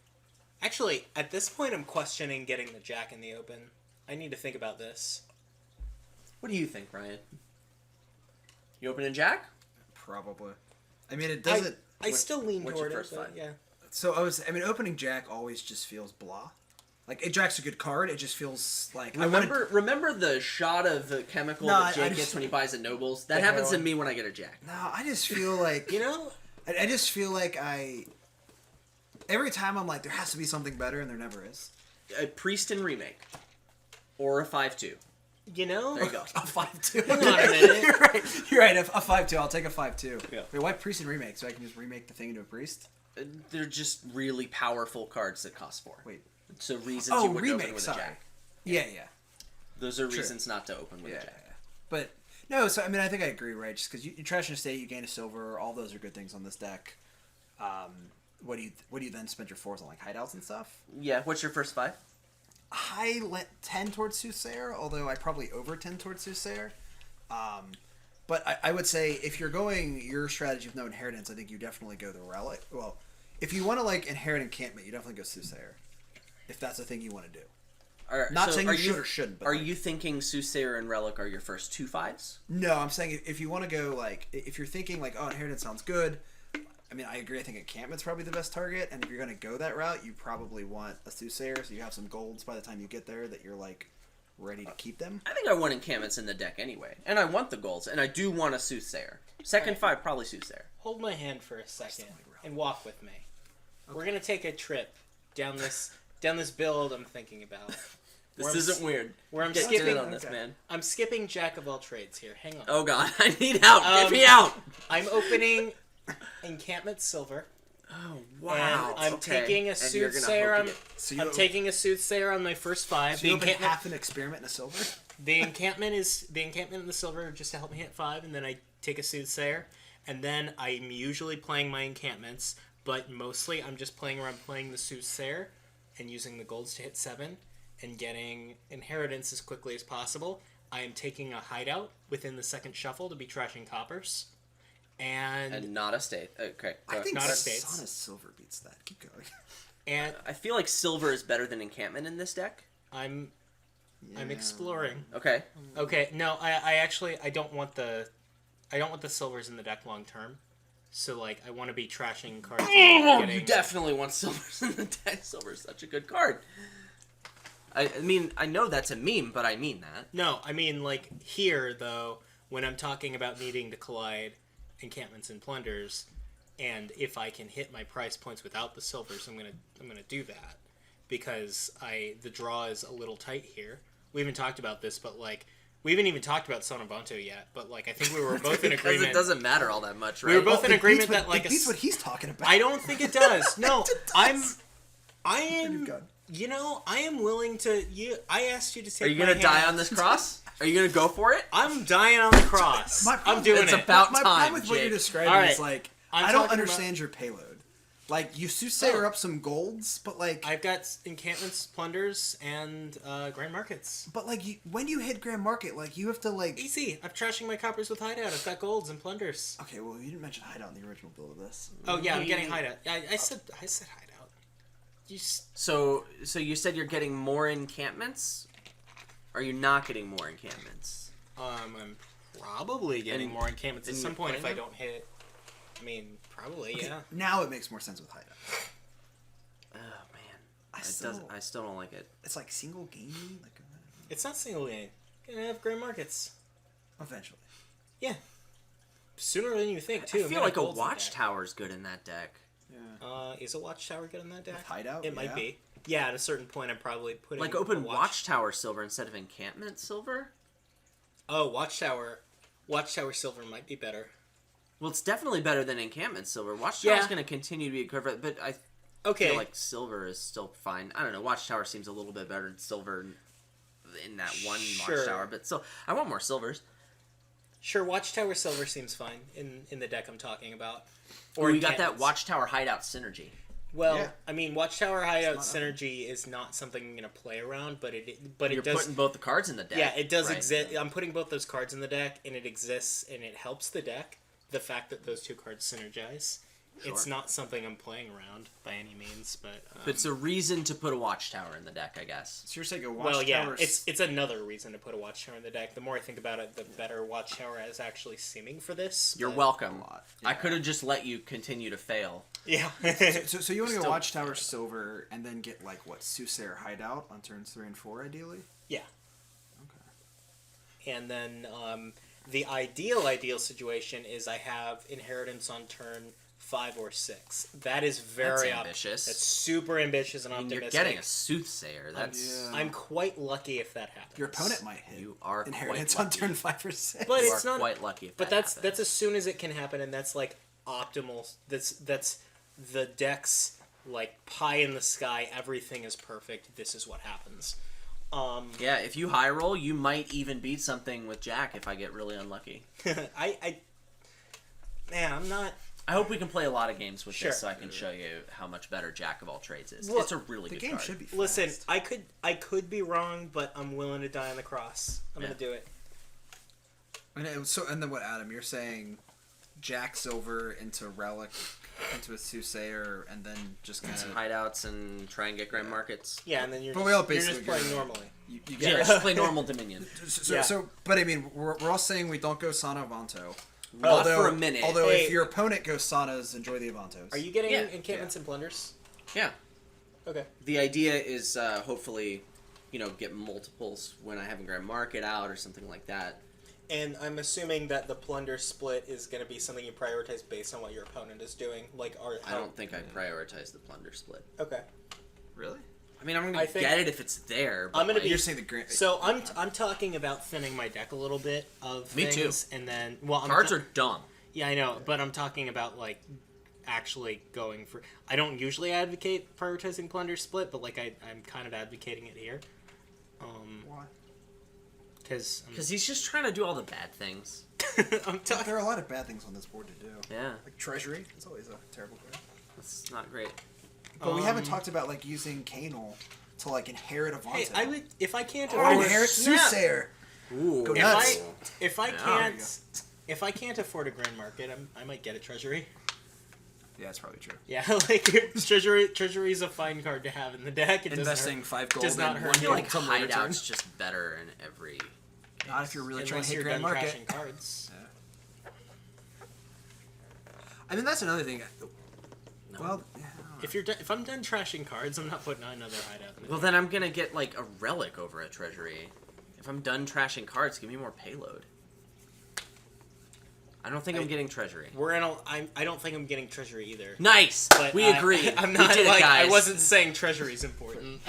Actually, at this point, I'm questioning getting the Jack in the open. I need to think about this. What do you think, Ryan? You opening Jack? Probably. I mean, it doesn't... I still lean what's toward your it, first but 5? yeah. So opening Jack always just feels blah. Like, Jack's a good card, it just feels like... Remember the shot of the chemical that Jake gets when he buys at Nobles? That happens to me when I get a Jack. No, I just feel like... You know? I just feel like every time I'm like, there has to be something better, and there never is. A Priest in Remake. Or a 5/2. You know? There you go. A 5/2. Hang on a minute. You're right. A 5/2. I'll take a 5/2. Yeah. Wait, why Priest and Remake? So I can just remake the thing into a Priest? They're just really powerful cards that cost 4. Wait. So reasons you wouldn't open remake, with sorry. a Jack. Yeah. Those are reasons not to open with a Yeah. Jack. But, no, so, I mean, I think I agree, right? Just because you trash an estate, you gain a silver, all those are good things on this deck. What do you then spend your 4s on, like hideouts and stuff? Yeah, what's your first 5? I tend towards Soothsayer, although I probably over tend towards Soothsayer. But I would say if you're going your strategy with no Inheritance, I think you definitely go the Relic. Well, if you want to like inherit Encampment, you definitely go Soothsayer. If that's the thing you want to do. Not saying you should or shouldn't. But are you thinking Soothsayer and Relic are your first 2 5s? No, I'm saying if you want to go like if you're thinking like Inheritance sounds good. I mean, I agree. I think Encampment's probably the best target, and if you're going to go that route, you probably want a Soothsayer, so you have some golds by the time you get there that you're like ready to keep them. I think I want Encampments in the deck anyway, and I want the golds, and I do want a Soothsayer. Second 5, probably Soothsayer. Hold my hand for a second and walk with me. Okay. We're gonna take a trip down this build I'm thinking about. This isn't weird. Where I'm Get skipping on this, man. I'm skipping Jack of all trades here. Hang on. Oh god, I need help. Get me out. I'm opening Encampment Silver. Oh wow! And I'm taking a Soothsayer on. I'm taking a Soothsayer on my first 5. So you open half an Experiment and a Silver. The encampment and the Silver just to help me hit 5, and then I take a Soothsayer, and then I'm usually playing my encampments, but mostly I'm just playing around playing the Soothsayer and using the golds to hit 7 and getting Inheritance as quickly as possible. I am taking a hideout within the second shuffle to be trashing coppers. And not a state. Okay. I think not a state. Sauna Silver beats that. Keep going. And I feel like Silver is better than Encampment in this deck. I'm exploring. Okay. Okay. No, I don't want the silvers in the deck long term. So like I want to be trashing cards. You definitely want Silvers in the deck. Silver's such a good card. I mean, I know that's a meme, but I mean that. No, I mean like here though, when I'm talking about needing to collide Encampments and Plunders, and if I can hit my price points without the silvers, I'm gonna do that because the draw is a little tight here. We haven't talked about this, but like We haven't even talked about Sauna and Avanto yet, but like I think we were both in Because agreement. it doesn't matter all that much, right? We were both in It agreement beats that like it beats what he's talking about. I don't think it does. No, I am. Good. You know, I am willing to. I asked you to take. Are you gonna my die hand. on this cross? Are you gonna go for it? I'm dying on the cross. I'm doing It's it. about my time, problem with what Jake. you're describing All right. is like I'm I don't talking understand your payload. Like you Soothsayer up some golds, but like I've got encampments, plunders, and grand markets. but like when you hit Grand Market, like you have to like. Easy. I'm trashing my coppers with hideout. I've got golds and plunders. Okay, well you didn't mention hideout in the original build of this. Oh yeah, I'm getting hideout. I said hideout. So you said you're getting more encampments? Are you not getting more encampments? I'm probably getting And- more encampments at and some you're point if I playing don't hit. I mean, probably yeah. Now it makes more sense with hideout. Oh man, I I still don't like it. It's like single game, like It's not single game. You're gonna have grand markets. eventually. Yeah. Sooner than you think too. I feel like a watchtower's good in that deck. Yeah. Is a watchtower good in that deck? With hideout, It might yeah. be. Yeah, at a certain point, I'm probably putting Like open watchtower silver instead of encampment silver. Oh, watchtower. Watchtower silver might be better. Well, it's definitely better than encampment silver. Watchtower's Yeah. going to continue to be a cover, but I Okay. feel like silver is still fine. I don't know. Watchtower seems a little bit better than silver in that one Sure. watchtower, but still, I want more silvers. Sure, watchtower silver seems fine in the deck I'm talking about. Or you got that encampments. watchtower hideout synergy. Well, Yeah. I mean, watchtower hideout not- synergy is not something I'm gonna play around, but it You're does. putting both the cards in the deck. Yeah, it does right? exist. I'm putting both those cards in the deck, and it exists, and it helps the deck. The fact that those two cards synergize. It's Sure. not something I'm playing around by any means, but. But it's a reason to put a watchtower in the deck, I guess. So you're saying a Well, watchtower. yeah, it's another reason to put a watchtower in the deck. The more I think about it, the better watchtower is actually seeming for this. You're but- welcome. lot, I yeah. could have just let you continue to fail. Yeah. So you want to go Still- watchtower silver and then get like what Soothsayer hideout on turns 3 and 4 ideally. Yeah. Okay. And then the ideal situation is I have inheritance on turn 5 or 6. That is very That's ambitious. That's super ambitious and I mean, optimistic. you're getting a soothsayer. That's Yeah. I'm quite lucky if that happens. Your opponent might hit. You are quite inheritance lucky. on turn 5 or 6. But You it's are not- quite lucky if But that that's happens. as soon as it can happen, and that's like optimal. That's the deck's like pie in the sky. Everything is perfect. This is what happens. Yeah, if you high roll, you might even beat something with Jack if I get really unlucky. Man, I'm not. I hope we can play a lot of games with Sure. this so I can show you how much better Jack of all trades is. Well, it's a really the good game card. should be. Listen, fast. I could be wrong, but I'm willing to die on the cross. I'm Yeah. gonna do it. And then what, Adam? You're saying Jack silver into relic, into a Soothsayer, and then just kind Some of hideouts and try and get grand markets. Yeah, and then you're But just, we all you're basically just playing agree. normally. you Yeah, get. just play normal Dominion. So, Yeah. but I mean, we're all saying we don't go Sauna Avanto. Not for a minute. Although Hey. if your opponent goes Saunas, enjoy the Avantos. Are you getting Yeah. encampments and plunders? Yeah. Okay. The idea is hopefully, get multiples when I have a grand market out or something like that. And I'm assuming that the plunder split is going to be something you prioritize based on what your opponent is doing. I don't think I prioritize the plunder split. Okay. Really? I mean, I'm I gonna think- get it if it's there. But I'm gonna like, be- You're saying the grand. So I'm talking about thinning my deck a little bit of Me too. things, and then I'm cards are dumb. yeah, I know, but I'm talking about like actually going for. I don't usually advocate prioritizing plunder split, but like I'm kind of advocating it here. Why? Because Because he's just trying to do all the bad things. I'm talking. There are a lot of bad things on this board to do. Yeah, Like Treasury. It's always a terrible card. it's not great. But we haven't talked about like using Canal to like inherit Avanto. Hey, I would if I can't Or afford inherit snap. Soothsayer. Ooh. Go if nuts. if I Yeah. can't if I can't afford a grand market, I might get a treasury. Yeah, that's probably true. Yeah, like treasury is a fine card to have in the deck. It doesn't Investing hurt. 5 gold does not in hurt. one I feel like gold till later turn. hideout's just better in every. Not if you're really trying Unless to hit you're Grand done Market. crashing cards. I mean, that's another thing. Well, yeah, If I'm done trashing cards, I'm not putting another hideout in the Well, then I'm gonna get like a relic over a treasury. If I'm done trashing cards, give me more payload. I don't think I'm getting treasury. We're in I don't think I'm getting treasury either. Nice. But We agree. I'm not we did like it, guys. I wasn't saying treasury is important.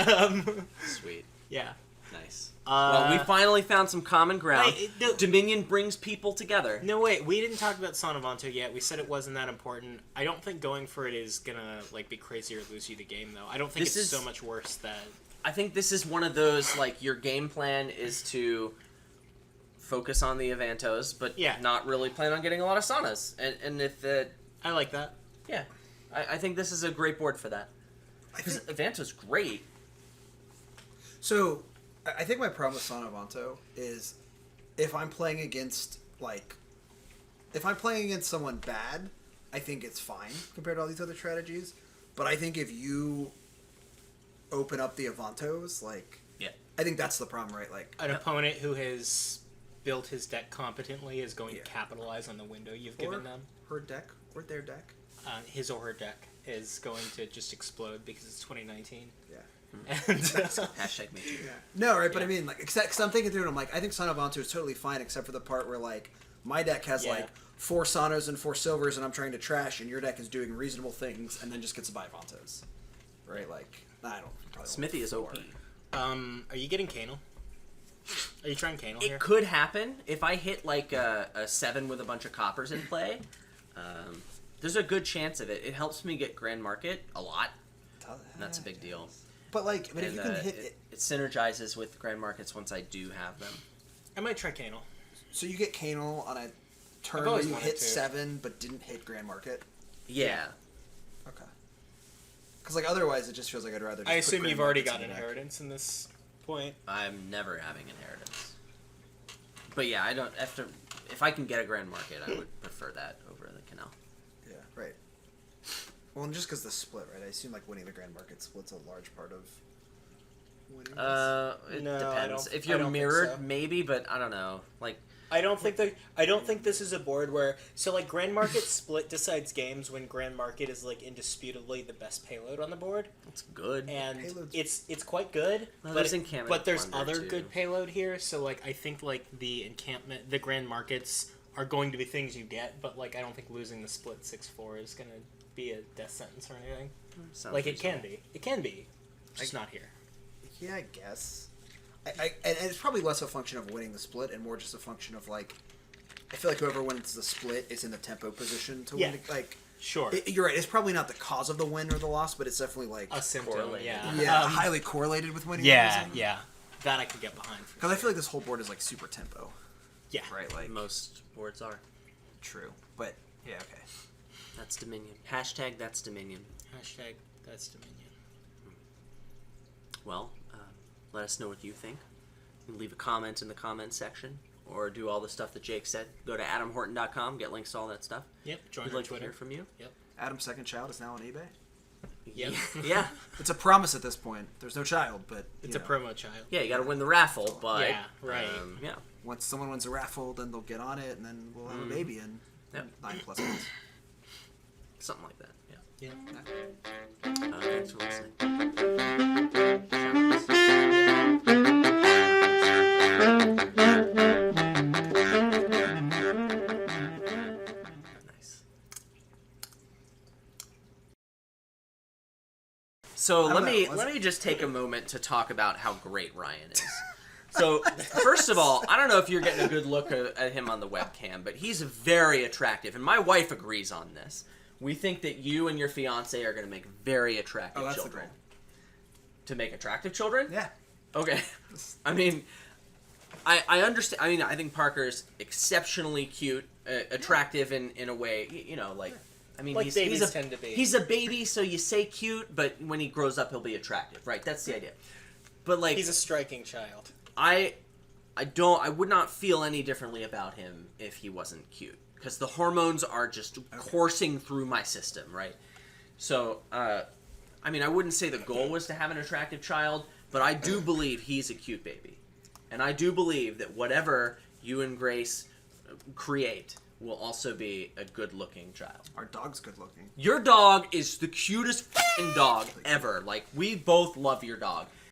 Sweet. Yeah. Nice. Well, we finally found some common ground. Wait, no. Dominion brings people together. No, wait, we didn't talk about Sauna and Avanto yet. We said it wasn't that important. I don't think going for it is gonna be crazy or lose you the game, though. I don't think it's so much worse that... I think this is one of those, your game plan is to focus on the Avantos, but not really plan on getting a lot of Saunas. And if it... I like that. Yeah. I think this is a great board for that. Because Avanto's great. So, I think my problem with Sauna and Avanto is if I'm playing against, if I'm playing against someone bad, I think it's fine compared to all these other strategies. But I think if you open up the Avantos, I think that's the problem, right? An opponent who has built his deck competently is going to capitalize on the window you've given them. Her deck, or their deck. His or her deck is going to just explode because it's 2019. Yeah. And Hashtag me too. Yeah. No, right, but I mean, because I'm thinking through it, I'm I think Sauna and Avanto is totally fine, except for the part where, my deck has, 4 Saunas and 4 Silvers, and I'm trying to trash, and your deck is doing reasonable things, and then just gets to buy Avantos. Right? I don't... Smithy is OP. Are you getting Canal? Are you trying Canal here? It could happen. If I hit, a 7 with a bunch of coppers in play, there's a good chance of it. It helps me get Grand Market a lot, and that's a big deal. But if you can hit it synergizes with Grand Markets once I do have them. I might try Canal. So you get Canal on a turn where you hit 7 but didn't hit Grand Market? Yeah. Okay. Because otherwise it just feels like I'd rather just I assume put you've Grand already Markets got in the Inheritance in this point. I'm never having Inheritance. But yeah, I don't have to... If I can get a Grand Market, I would prefer that over the Canal. Yeah, right. Well, and just because the split, right? I assume winning the Grand Market split's a large part of winning. It No, depends. If I you're don't think mirrored, so. maybe, but I don't know. I don't think this is a board where Grand Market split decides games when Grand Market is indisputably the best payload on the board. It's good. And Payload's... it's quite good. Well, but there's Plunder, other too. good payload here, so I think the encampment, the Grand Markets are going to be things you get, but I don't think losing the split 6-4 is gonna be a death sentence or anything. Sounds It reasonable. can be. It can be. Just not here. Yeah, I guess. And it's probably less a function of winning the split and more just a function of I feel like whoever wins the split is in the tempo position to win. Sure. You're right. It's probably not the cause of the win or the loss, but it's definitely A symptom. correlated. Yeah. Highly correlated with winning. Yeah. or losing. Yeah. That I could get behind. Because I feel like this whole board is super tempo. Yeah. Right. Most boards are. True. But yeah, okay. That's Dominion. Hashtag that's Dominion. Hashtag that's Dominion. Well, let us know what you think. You can leave a comment in the comments section, or do all the stuff that Jake said. Go to adamhorton.com, get links to all that stuff. Yep. Join We'd our like Twitter. to hear from you. Yep. Adam's second child is now on eBay. Yep. Yeah. It's a promise at this point. There's no child, but It's a promo child. Yeah, you got to win the raffle, but Yeah, right. Yeah. Once someone wins a raffle, then they'll get on it, and then we'll have a baby in Yep. 9+ months. Something like that. Yeah. Yeah. Thanks for listening. Nice. So let me just take a moment to talk about how great Ryan is. So first of all, I don't know if you're getting a good look at him on the webcam, but he's very attractive, and my wife agrees on this. We think that you and your fiance are going to make very attractive that's the children. goal. To make attractive children? Yeah. Okay. I mean, I understand. I mean, I think Parker's exceptionally cute, attractive in a way. I mean, Like babies tend to be. He's a baby, so you say cute, but when he grows up, he'll be attractive, right? That's the idea. But He's a striking child. I would not feel any differently about him if he wasn't cute, because the hormones are just coursing through my system, right? So, I mean, I wouldn't say the goal was to have an attractive child, but I do believe he's a cute baby. And I do believe that whatever you and Grace create will also be a good-looking child. Our dog's good looking. Your dog is the cutest f***ing dog ever. We both love your dog.